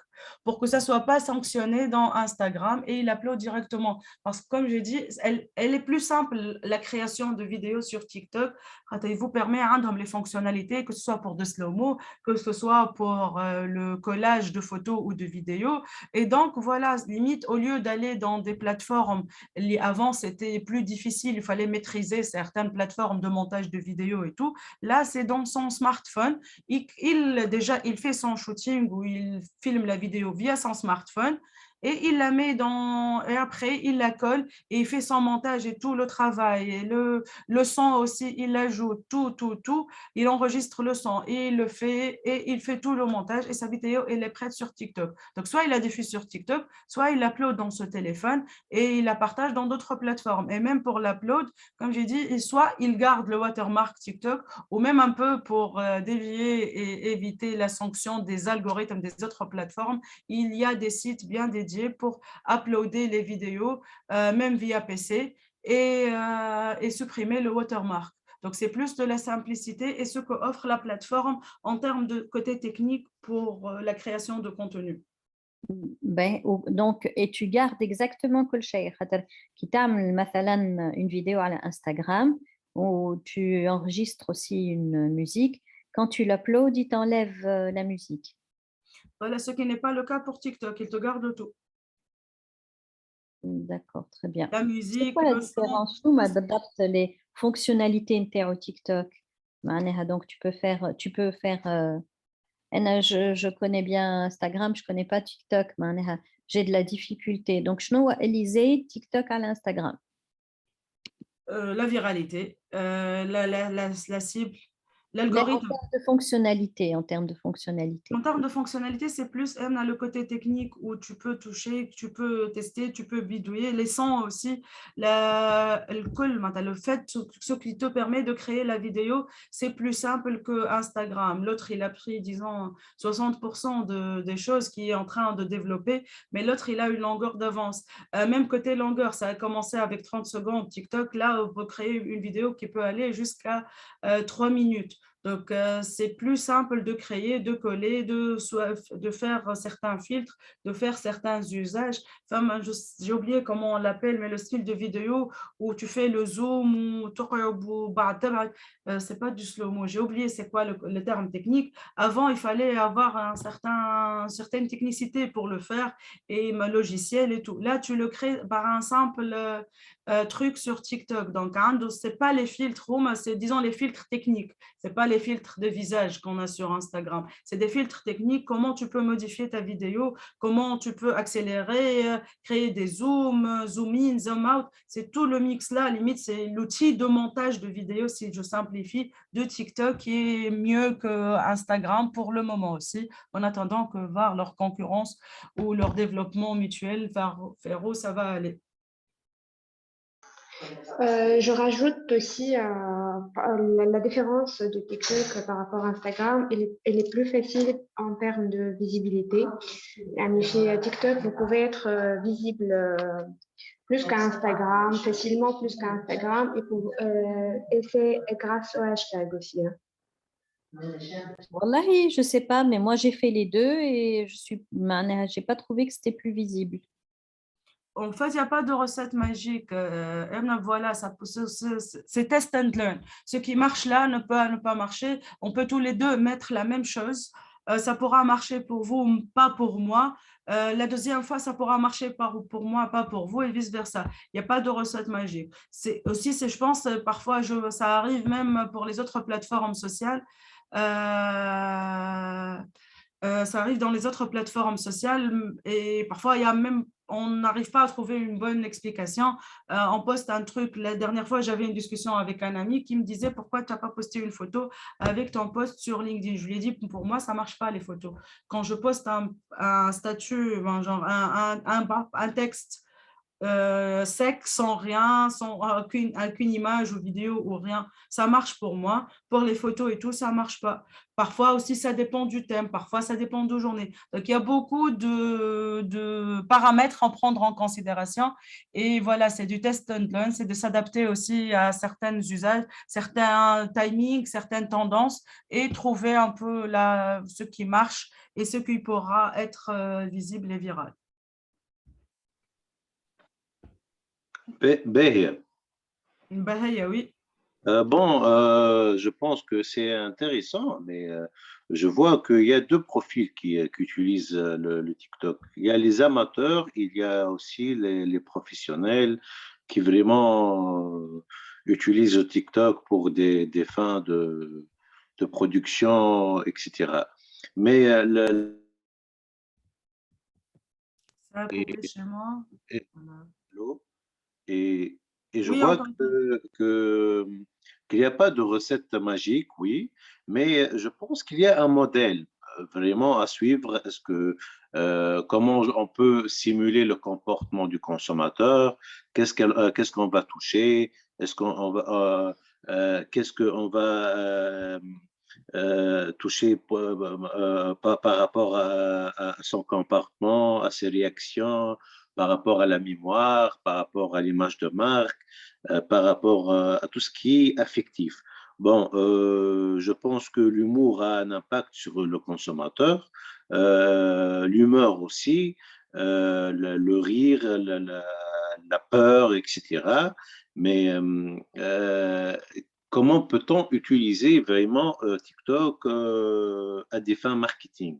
pour que ça ne soit pas sanctionné dans Instagram et il upload directement. Parce que comme j'ai dit, elle est plus simple, la création de vidéos sur TikTok. Il vous permet les fonctionnalités, que ce soit pour de slow-mo, que ce soit pour le collage de photos ou de vidéos. Et donc, voilà, limite, au lieu d'aller dans des plateformes, avant, c'était plus difficile, il fallait maîtriser certaines plateformes de montage de vidéos et tout. Là, c'est dans son smartphone. Déjà, il fait son shooting ou il filme la vidéo via son smartphone et il la met et après, il la colle et il fait son montage et tout le travail. Et le son aussi, il l'ajoute, tout. Il enregistre le son et il le fait et il fait tout le montage et sa vidéo, elle est prête sur TikTok. Donc, soit il la diffuse sur TikTok, soit il l'upload dans ce téléphone et il la partage dans d'autres plateformes. Et même pour l'upload, comme j'ai dit, soit il garde le watermark TikTok ou même un peu pour dévier et éviter la sanction des algorithmes des autres plateformes, il y a des sites bien dédiés pour uploader les vidéos, même via PC, et supprimer le watermark. Donc, c'est plus de la simplicité et ce qu'offre la plateforme en termes de côté technique pour la création de contenu. Donc, et tu gardes exactement كل شيء خاطر كي تعمل مثلا une vidéo à Instagram où tu enregistres aussi une musique, quand tu l'uploads, il t'enlève la musique. Voilà, ce qui n'est pas le cas pour TikTok, il te garde tout. D'accord, très bien. La C'est musique, quoi la le son. différence شنو ما بالضبط les fonctionnalités نتاعو تيك توك معناها donc tu peux faire je connais bien Instagram, je connais pas TikTok معناها j'ai de la difficulté. Donc شنو هو اللي زايد TikTok على Instagram؟ La viralité, la cible, Mais en l'algorithme. termes de fonctionnalité, en termes de fonctionnalité. En termes de fonctionnalité, c'est plus le côté technique où tu peux toucher, tu peux tester, tu peux bidouiller. Les sons aussi, le fait, ce qui te permet de créer la vidéo, c'est plus simple que Instagram. L'autre, il a pris, disons, 60% des choses qu'il est en train de développer, mais l'autre, il a une longueur d'avance. Même côté longueur, ça a commencé avec 30 secondes. TikTok, là, on peut créer une vidéo qui peut aller jusqu'à 3 minutes. Donc, c'est plus simple de créer, de coller, de faire certains filtres, de faire certains usages. Enfin, j'ai oublié comment on l'appelle, mais le style de vidéo où tu fais le zoom, c'est pas du slow-mo. J'ai oublié c'est quoi le terme technique. Avant, il fallait avoir certaine technicité pour le faire et un logiciel et tout. Là, tu le crées par un simple truc sur TikTok. Donc, c'est pas les filtres, c'est disons les filtres techniques. C'est pas les filtres de visage qu'on a sur Instagram. C'est des filtres techniques, comment tu peux modifier ta vidéo, comment tu peux accélérer, créer des zooms, zoom in, zoom out. C'est tout le mix là. Limite, c'est l'outil de montage de vidéo, si je simplifie, de TikTok qui est mieux que Instagram pour le moment aussi, en attendant que voir leur concurrence ou leur développement mutuel vers où ça va aller. Je rajoute aussi la différence de TikTok par rapport à Instagram, elle est plus facile en termes de visibilité. Chez TikTok, vous pouvez être visible plus qu'à Instagram, facilement plus qu'à Instagram, et c'est grâce au hashtag aussi. Wallahi, je sais pas, mais moi j'ai fait les deux et j'ai pas trouvé que c'était plus visible. En fait, il n'y a pas de recette magique. Voilà, c'est test and learn. Ce qui marche là ne peut pas marcher. On peut tous les deux mettre la même chose. Ça pourra marcher pour vous, pas pour moi. La deuxième fois, ça pourra marcher pour moi, pas pour vous, et vice-versa. Il n'y a pas de recette magique. Je pense, parfois, ça arrive même pour les autres plateformes sociales. Ça arrive dans les autres plateformes sociales et parfois, on n'arrive pas à trouver une bonne explication. On poste un truc. La dernière fois, j'avais une discussion avec un ami qui me disait « Pourquoi tu n'as pas posté une photo avec ton post sur LinkedIn ?» Je lui ai dit « Pour moi, ça ne marche pas les photos. Quand je poste un statut, genre un texte sec, sans rien, sans aucune image ou vidéo ou rien. Ça marche pour moi. Pour les photos et tout, ça marche pas. Parfois aussi, ça dépend du thème. Parfois, ça dépend de journée. Donc, il y a beaucoup de paramètres à prendre en considération. Et voilà, c'est du test and learn. C'est de s'adapter aussi à certains usages, certains timings, certaines tendances et trouver un peu ce qui marche et ce qui pourra être visible et viral. باهية. Oui. Bon, je pense que c'est intéressant, mais je vois qu'il y a deux profils qui utilisent le TikTok. Il y a les amateurs, il y a aussi les professionnels qui vraiment utilisent le TikTok pour des fins de production, etc. Mais Ça a et, coupé chez moi. et- Voilà. et- et je Oui, vois encore. qu'il n'y a pas de recette magique, oui, mais je pense qu'il y a un modèle vraiment à suivre. Est-ce que comment on peut simuler le comportement du consommateur? Qu'est-ce qu'on va toucher? Est-ce qu'on va qu'est-ce qu'on va toucher par rapport à son comportement, à ses réactions, par rapport à la mémoire, par rapport à l'image de marque, par rapport à tout ce qui est affectif. Bon, je pense que l'humour a un impact sur le consommateur, l'humeur aussi, le rire, la peur, etc. Mais comment peut-on utiliser vraiment TikTok à des fins marketing,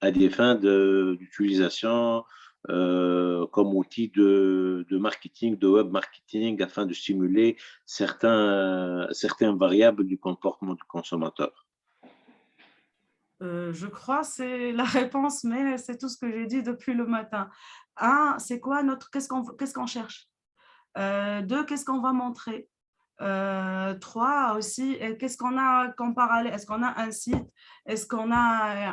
à des fins d'utilisation comme outil de marketing, de web marketing, afin de stimuler certaines variables du comportement du consommateur? Je crois que c'est la réponse, mais c'est tout ce que j'ai dit depuis le matin. Un, c'est quoi qu'est-ce qu'on cherche? Deux, qu'est-ce qu'on va montrer? Trois aussi, qu'est-ce qu'on a comme parallèle? Est-ce qu'on a un site? Est-ce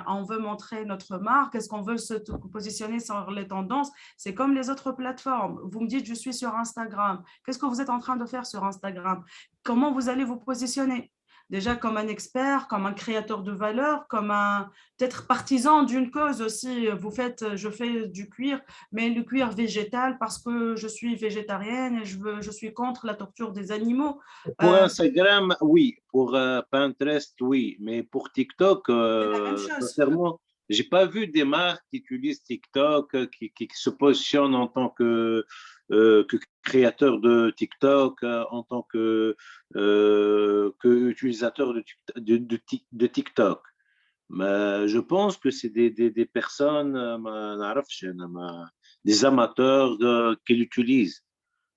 on veut montrer notre marque? Est-ce qu'on veut se positionner sur les tendances? C'est comme les autres plateformes. Vous me dites, je suis sur Instagram. Qu'est-ce que vous êtes en train de faire sur Instagram? Comment vous allez vous positionner? Déjà comme un expert, comme un créateur de valeur, comme un peut-être partisan d'une cause aussi. Je fais du cuir, mais le cuir végétal parce que je suis végétarienne et je suis contre la torture des animaux. Pour Instagram, oui. Pour Pinterest, oui. Mais pour TikTok, C'est la même chose. sincèrement, j'ai pas vu des marques qui utilisent TikTok, qui se positionnent en tant que créateur de TikTok, en tant que utilisateur de TikTok. Mais je pense que c'est des personnes, des amateurs qui l'utilisent.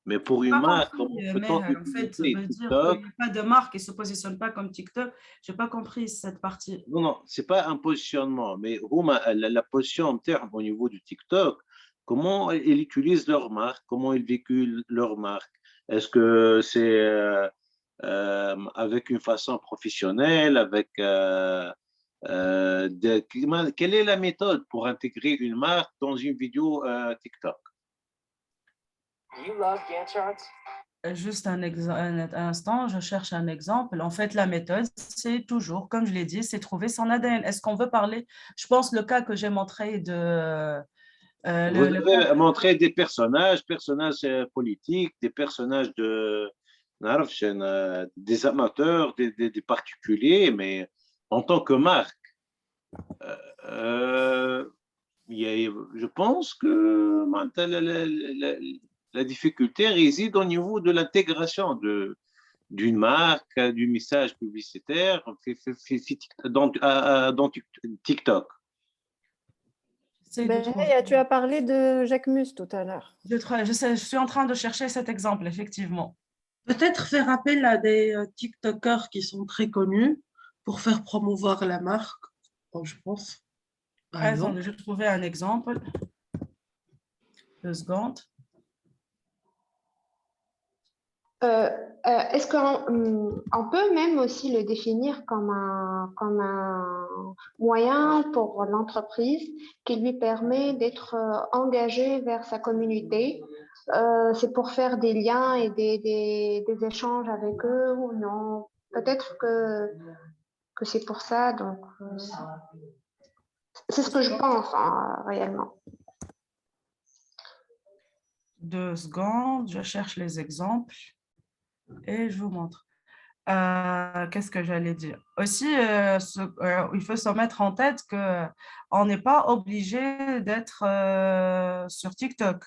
Mais pour une Pas marque, compris, comment peut-on Meher. En fait, ça utiliser veut dire qu'il TikTok? n'y a pas de marque qui ne se positionne pas comme TikTok. Je n'ai pas compris cette partie. Non, non, c'est pas un positionnement, mais Rouma, la position en termes au niveau du TikTok, comment ils utilisent leur marque, comment ils véhiculent leur marque? Est-ce que c'est avec une façon professionnelle, quelle est la méthode pour intégrer une marque dans une vidéo TikTok? You love Gantt charts? Juste un instant, je cherche un exemple. En fait, la méthode, c'est toujours, comme je l'ai dit, c'est trouver son ADN. Est-ce qu'on veut parler? Je pense le cas que j'ai montré Vous le cas. avez montré des personnages politiques, des personnages des amateurs, des particuliers, mais en tant que marque, euh, je pense que la difficulté réside au niveau de l'intégration d'une marque, du message publicitaire dans TikTok. Tu as parlé de Jacques Mus tout à l'heure. Je suis en train de chercher cet exemple, effectivement. Peut-être faire appel à des TikTokers qui sont très connus pour faire promouvoir la marque, je pense, par exemple. Attendez, je trouvais un exemple. 2 secondes. Est-ce qu'on peut même aussi le définir comme un moyen pour l'entreprise qui lui permet d'être engagé vers sa communauté c'est pour faire des liens et des échanges avec eux ou non. Peut-être que c'est pour ça. Donc, c'est ce que je pense hein, réellement. 2 secondes, je cherche les exemples et je vous montre. Qu'est-ce que j'allais dire? Aussi, il faut se mettre en tête qu'on n'est pas obligé d'être sur TikTok.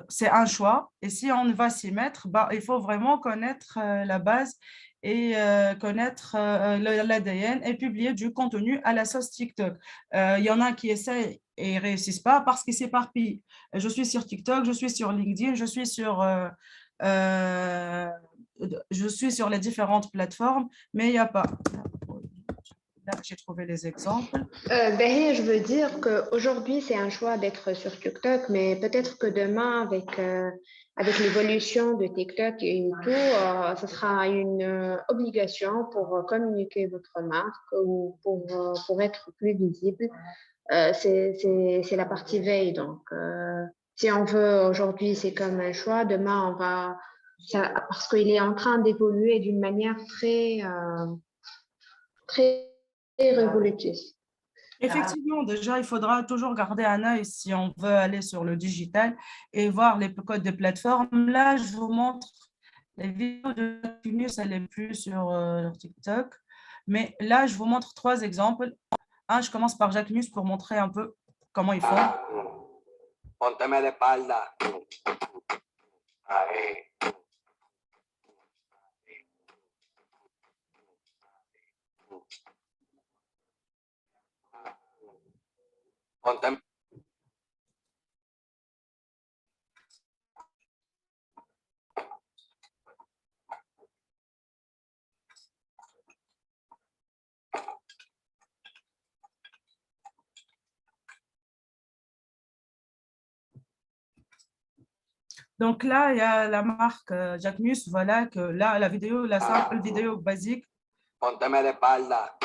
C'est un choix et si on va s'y mettre, bah, il faut vraiment connaître la base et connaître l'ADN et publier du contenu à la sauce TikTok. Il y en a qui essayent et réussissent pas parce qu'ils s'éparpillent. Je suis sur TikTok, je suis sur LinkedIn, euh, je suis sur les différentes plateformes, mais il n'y a pas. Là, j'ai trouvé les exemples. Derrière, je veux dire qu'aujourd'hui, c'est un choix d'être sur TikTok, mais peut-être que demain, avec l'évolution de TikTok et tout, ce sera une obligation pour communiquer votre marque ou pour être plus visible. C'est la partie veille. Donc, si on veut aujourd'hui, c'est comme un choix. Demain, on va, parce qu'il est en train d'évoluer d'une manière très révolutrice. Effectivement, déjà, il faudra toujours garder un œil si on veut aller sur le digital et voir les codes de plateforme. Là, je vous montre les vidéos de Jacquemus, elle est plus sur TikTok. Mais là, je vous montre 3 exemples. Je commence par Jacquemus pour montrer un peu comment ils font. Pónteme de espalda. Ahí. Pónteme. Donc là, il y a la marque Jacquemus. Voilà que là, la vidéo, la simple vidéo basique. Pónteme de espalda.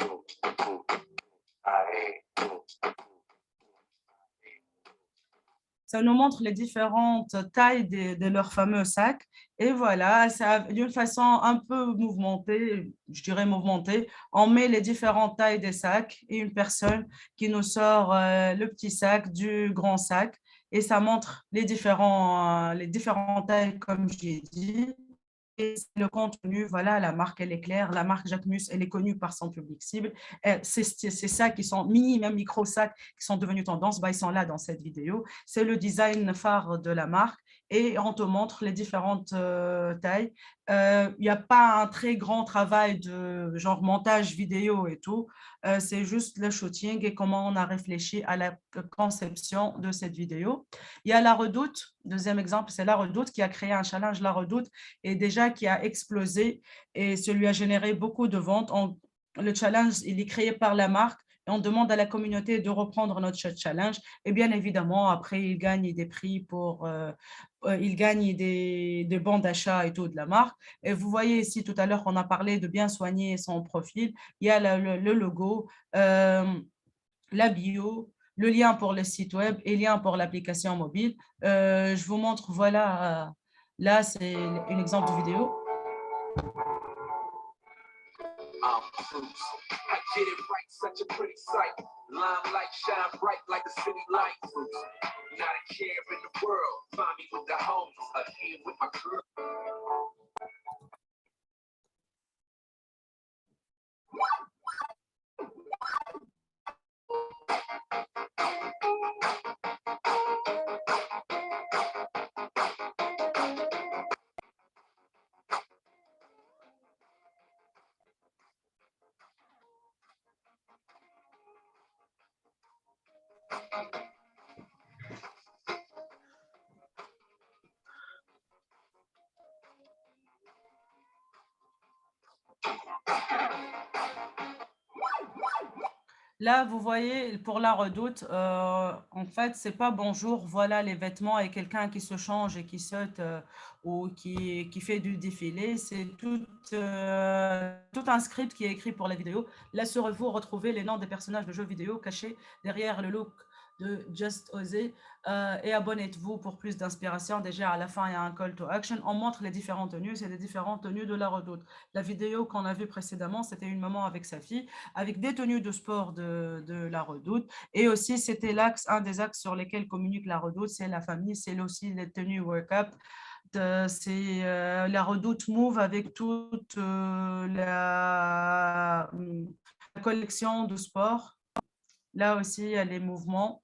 Ahí. Ça nous montre les différentes tailles de leurs fameux sacs. Et voilà, d'une façon un peu mouvementée, je dirais mouvementée, on met les différentes tailles des sacs et une personne qui nous sort le petit sac du grand sac. Et ça montre les différentes tailles, comme j'ai dit. Et le contenu, voilà, la marque, elle est claire. La marque Jacquemus, elle est connue par son public cible. Ces sacs qui sont mini, même micro sacs, qui sont devenus tendance, bah, ils sont là dans cette vidéo. C'est le design phare de la marque et on te montre les différentes tailles. Il n'y a pas un très grand travail de genre montage vidéo et tout. C'est juste le shooting et comment on a réfléchi à la conception de cette vidéo. Il y a La Redoute. Deuxième exemple, c'est La Redoute qui a créé un challenge La Redoute et déjà qui a explosé et ça lui a généré beaucoup de ventes. Le challenge, il est créé par la marque et on demande à la communauté de reprendre notre challenge. Et bien évidemment, après, il gagne des prix il gagne des bons d'achat et tout de la marque. Et vous voyez ici, tout à l'heure, on a parlé de bien soigner son profil. Il y a le logo, la bio, le lien pour le site web et le lien pour l'application mobile. Je vous montre, voilà, là, c'est un exemple de vidéo. Fruits. I get it right, such a pretty sight. Limelight shine bright like a city light. Fruits. Not a care in the world. Find me with the homies, here with my crew. Là, vous voyez, pour La Redoute, en fait, c'est pas bonjour, voilà les vêtements et quelqu'un qui se change et qui saute ou qui fait du défilé. C'est tout un script qui est écrit pour la vidéo. Là, sur vous retrouvez les noms des personnages de jeux vidéo cachés derrière le look de Just Oser et abonnez-vous pour plus d'inspiration. Déjà, à la fin, il y a un call to action. On montre les différentes tenues, c'est les différentes tenues de la Redoute. La vidéo qu'on a vue précédemment, c'était une maman avec sa fille, avec des tenues de sport de la Redoute. Et aussi, c'était un des axes sur lesquels communique la Redoute, c'est la famille, c'est aussi les tenues work-up. C'est la Redoute Move avec toute la collection de sport. Là aussi, il y a les mouvements.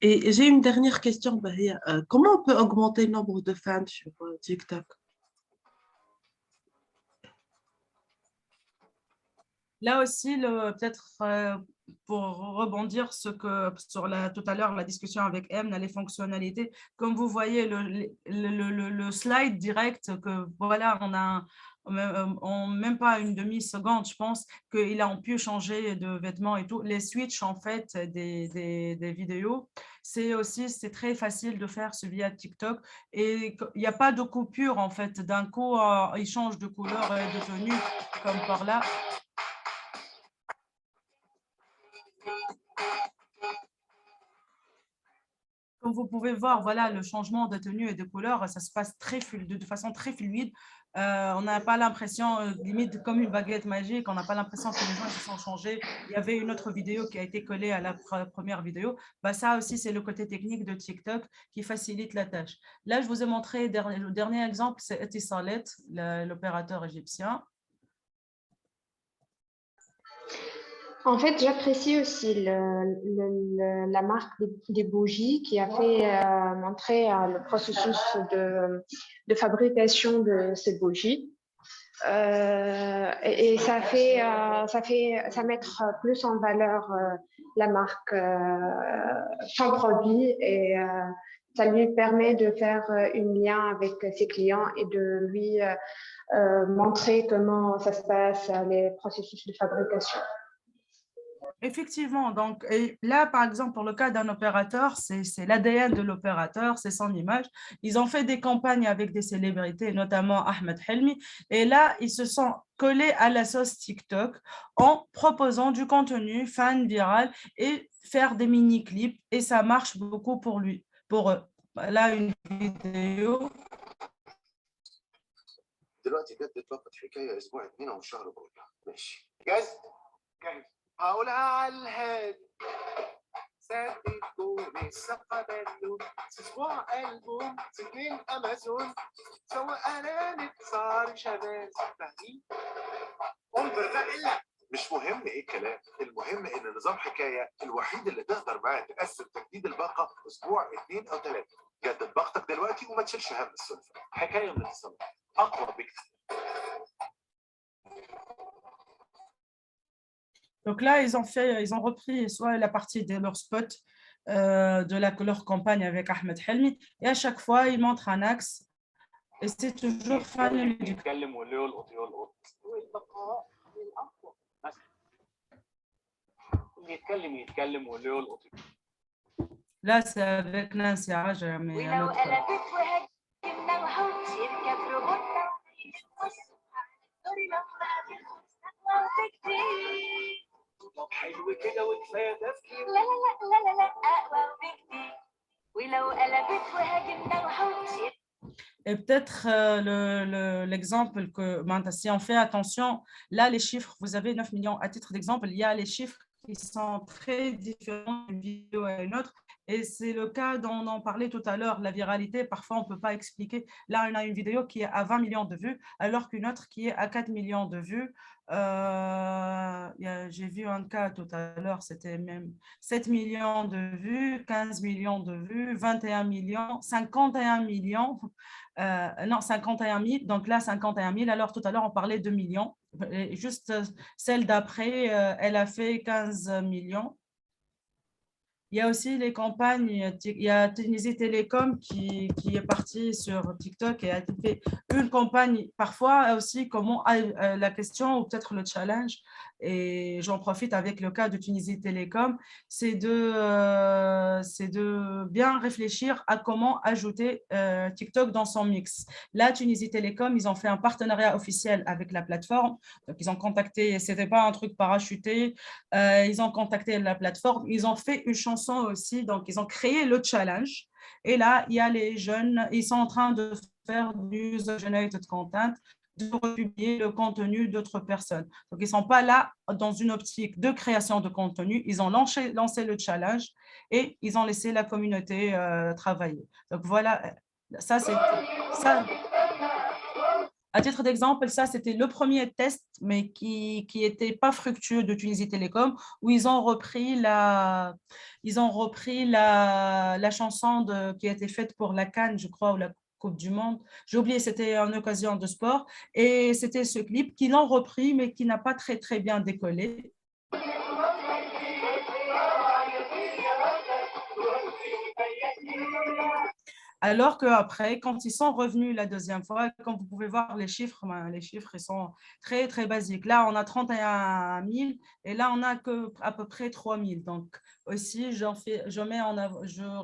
Et j'ai une dernière question, Bahia. Comment on peut augmenter le nombre de fans sur TikTok? Là aussi, peut-être pour rebondir tout à l'heure, la discussion avec M, les fonctionnalités, comme vous voyez, le slide direct, que voilà, on a en même pas une demi-seconde, je pense qu'ils ont pu changer de vêtements et tout. Les switches, en fait, des vidéos, c'est très facile de faire via TikTok et il n'y a pas de coupure, en fait. D'un coup, ils changent de couleur et de tenue, comme par là. Comme vous pouvez voir, voilà, le changement de tenue et de couleur, ça se passe de façon très fluide. On n'a pas l'impression, limite comme une baguette magique, on n'a pas l'impression que les gens se sont changés. Il y avait une autre vidéo qui a été collée à la première vidéo. Ça aussi, c'est le côté technique de TikTok qui facilite la tâche. Là, je vous ai montré le dernier exemple, c'est Etisalat, l'opérateur égyptien. En fait, j'apprécie aussi la marque des bougies qui a fait montrer le processus de fabrication de ces bougies. Et ça mettre plus en valeur la marque, son produit, et ça lui permet de faire un lien avec ses clients et de lui montrer comment ça se passe, les processus de fabrication. Effectivement, donc et là, par exemple, pour le cas d'un opérateur, c'est l'ADN de l'opérateur, c'est son image. Ils ont fait des campagnes avec des célébrités, notamment Ahmed Helmi, et là, ils se sont collés à la sauce TikTok en proposant du contenu fan viral et faire des mini-clips, et ça marche beaucoup pour eux. Là, une vidéo. دلوقتي جت اتلخبط حكايه اسبوع 2 او شهر بربع ماشي جاهز هقولها على الهادي صدقوني السقبلو اسبوع البوم سنين امازون سواء ارانب صار شباب فاهمين انظر بقى الا مش مهم ايه الكلام، المهم ان نظام حكايه الوحيد اللي تقدر معاه تقسم تجديد الباقه اسبوع 2 أو 3. جدد باقتك دلوقتي وما تشيلش هم السلفه. حكايه من الصنف اقوى بكتير. Donc là, ils ont repris soit la partie de leur spot, leur campagne avec Ahmed Helmi, et à chaque fois, ils montrent un axe, et c'est toujours fan. Là, c'est avec Nancy Aja, mais un autre. حلو كده وكفايه تفكير. لا لا لا لا لا لا اقوى بكتير ولو قلبت وهاجمنا وحوش. Et peut-être l'exemple que, si on fait attention, là, les chiffres, vous avez 9 millions. À titre d'exemple, il y a les chiffres qui sont très différents d'une vidéo à une autre. Et c'est le cas dont on parlait tout à l'heure, la viralité, parfois on ne peut pas expliquer. Là, on a une vidéo qui est à 20 millions de vues, alors qu'une autre qui est à 4 millions de vues. J'ai vu un cas tout à l'heure, c'était même 7 millions de vues, 15 millions de vues, 21 millions, 51 millions, non, 51 000, donc là, 51 000, alors tout à l'heure, on parlait de millions. Et juste celle d'après, elle a fait 15 millions. Il y a aussi les campagnes, il y a Tunisie Télécom qui est parti sur TikTok et a fait une campagne. Parfois aussi, comment la question ou peut-être le challenge, et j'en profite avec le cas de Tunisie Télécom, c'est de bien réfléchir à comment ajouter TikTok dans son mix. Là, Tunisie Télécom, ils ont fait un partenariat officiel avec la plateforme. Donc, ils ont contacté, ce n'était pas un truc parachuté, ils ont contacté la plateforme, ils ont fait une chanson aussi, donc ils ont créé le challenge. Et là, il y a les jeunes, ils sont en train de faire du user-generated content, de republier le contenu d'autres personnes. Donc, ils ne sont pas là dans une optique de création de contenu. Ils ont lancé le challenge et ils ont laissé la communauté travailler. Donc, voilà, ça, c'est ça. À titre d'exemple, ça, c'était le premier test, mais qui n'était pas fructueux de Tunisie Télécom, où ils ont repris la chanson qui a été faite pour la CAN, je crois, ou la Coupe du Monde. J'ai oublié, c'était en occasion de sport. Et c'était ce clip qu'ils l'ont repris, mais qui n'a pas très, très bien décollé. Alors qu'après, quand ils sont revenus la deuxième fois, comme vous pouvez voir les chiffres ils sont très, très basiques. Là, on a 31 000 et là, on a à peu près 3 000. Donc, aussi, je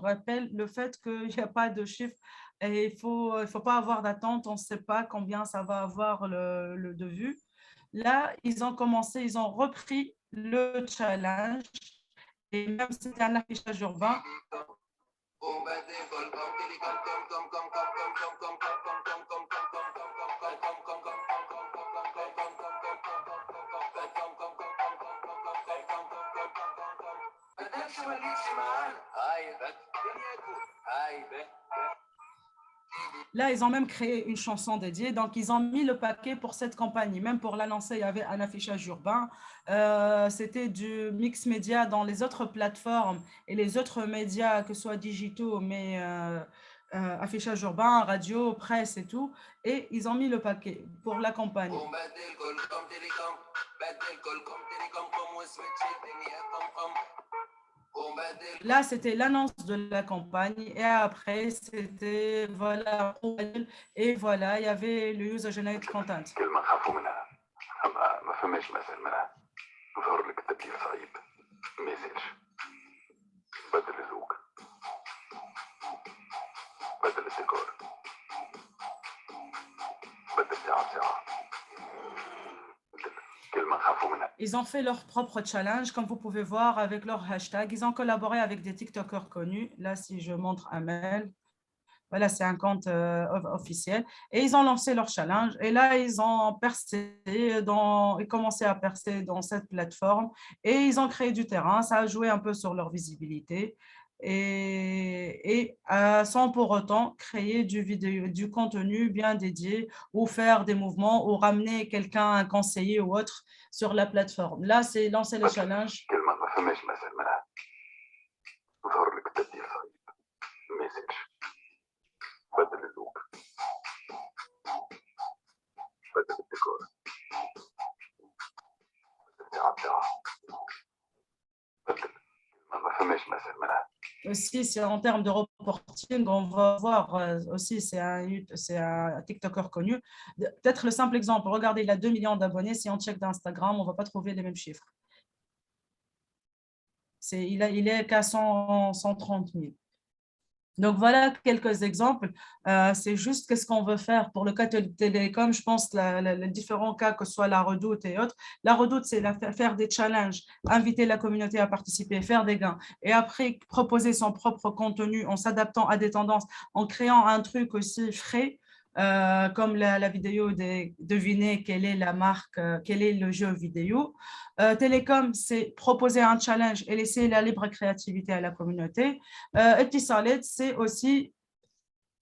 rappelle le fait qu'il n'y a pas de chiffre et il ne faut pas avoir d'attente. On ne sait pas combien ça va avoir de vues. Là, ils ont repris le challenge et même si c'était un affichage urbain. Là, ils ont même créé une chanson dédiée. Donc, ils ont mis le paquet pour cette campagne. Même pour l'annoncer, il y avait un affichage urbain. C'était du mix média dans les autres plateformes et les autres médias, que ce soit digitaux, mais affichage urbain, radio, presse et tout. Et ils ont mis le paquet pour la campagne. Là, c'était l'annonce de la campagne et après, c'était voilà, et voilà, il y avait le user generated content. Ils ont fait leur propre challenge, comme vous pouvez voir, avec leur hashtag. Ils ont collaboré avec des TikTokers connus. Là, si je montre Amel, voilà, c'est un compte officiel. Et ils ont lancé leur challenge. Et là, ils ont commencé à percer dans cette plateforme. Et ils ont créé du terrain. Ça a joué un peu sur leur visibilité. Et sans pour autant créer du contenu bien dédié ou faire des mouvements ou ramener quelqu'un, un conseiller ou autre sur la plateforme. Là, c'est lancer le challenge. Aussi, c'est en termes de reporting, on va voir aussi, c'est un TikToker connu. Peut-être le simple exemple, regardez, il a 2 millions d'abonnés. Si on check d'Instagram, on ne va pas trouver les mêmes chiffres. Il est qu'à 130 000. Donc, voilà quelques exemples. C'est juste qu'est-ce qu'on veut faire. Pour le cas de Télécom, je pense les différents cas, que ce soit la Redoute et autres. La Redoute, c'est faire des challenges, inviter la communauté à participer, faire des gains. Et après, proposer son propre contenu en s'adaptant à des tendances, en créant un truc aussi frais, comme la vidéo de deviner quelle est la marque, quel est le jeu vidéo. Télécom, c'est proposer un challenge et laisser la libre créativité à la communauté. Etisalet, c'est aussi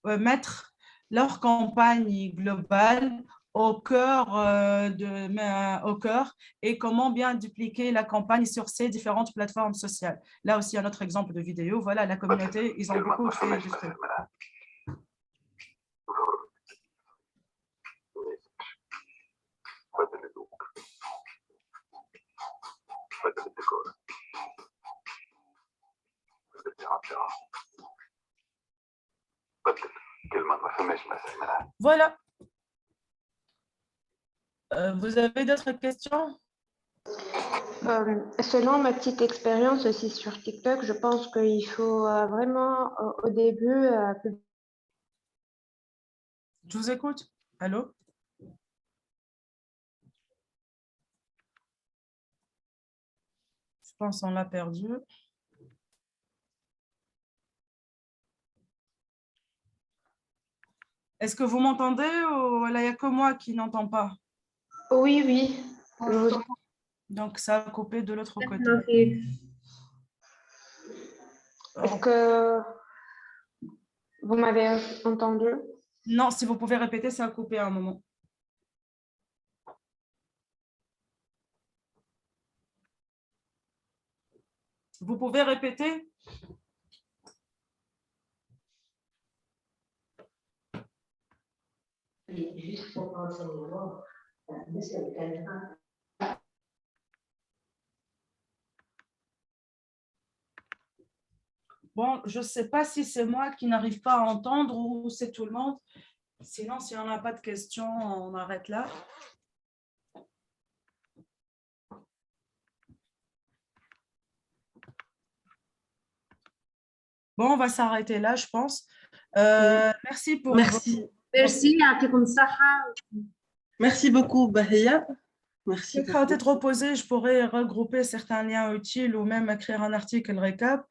mettre leur campagne globale au cœur et comment bien dupliquer la campagne sur ces différentes plateformes sociales. Là aussi, un autre exemple de vidéo. Voilà, la communauté, ils ont beaucoup fait du truc. Voilà. Vous avez d'autres questions? Selon ma petite expérience aussi sur TikTok, je pense qu'il faut vraiment au début Je vous écoute. Allô? Je pense qu'on l'a perdu. Est-ce que vous m'entendez ou là, il n'y a que moi qui n'entends pas? Oui, oui. Je vous Donc, ça a coupé de l'autre côté. Est-ce que vous m'avez entendu? Non, si vous pouvez répéter, ça a coupé à un moment. Vous pouvez répéter? Juste pour renseignement, monsieur Calvin. Bon, je ne sais pas si c'est moi qui n'arrive pas à entendre ou c'est tout le monde. Sinon, si on n'a pas de questions, on arrête là. Bon, on va s'arrêter là, je pense. Merci pour Merci. Merci, يعطيكم الصحة. Merci beaucoup, Bahia. Merci Peut-être à beaucoup. tête reposée, je pourrais regrouper certains liens utiles ou même écrire un article récap.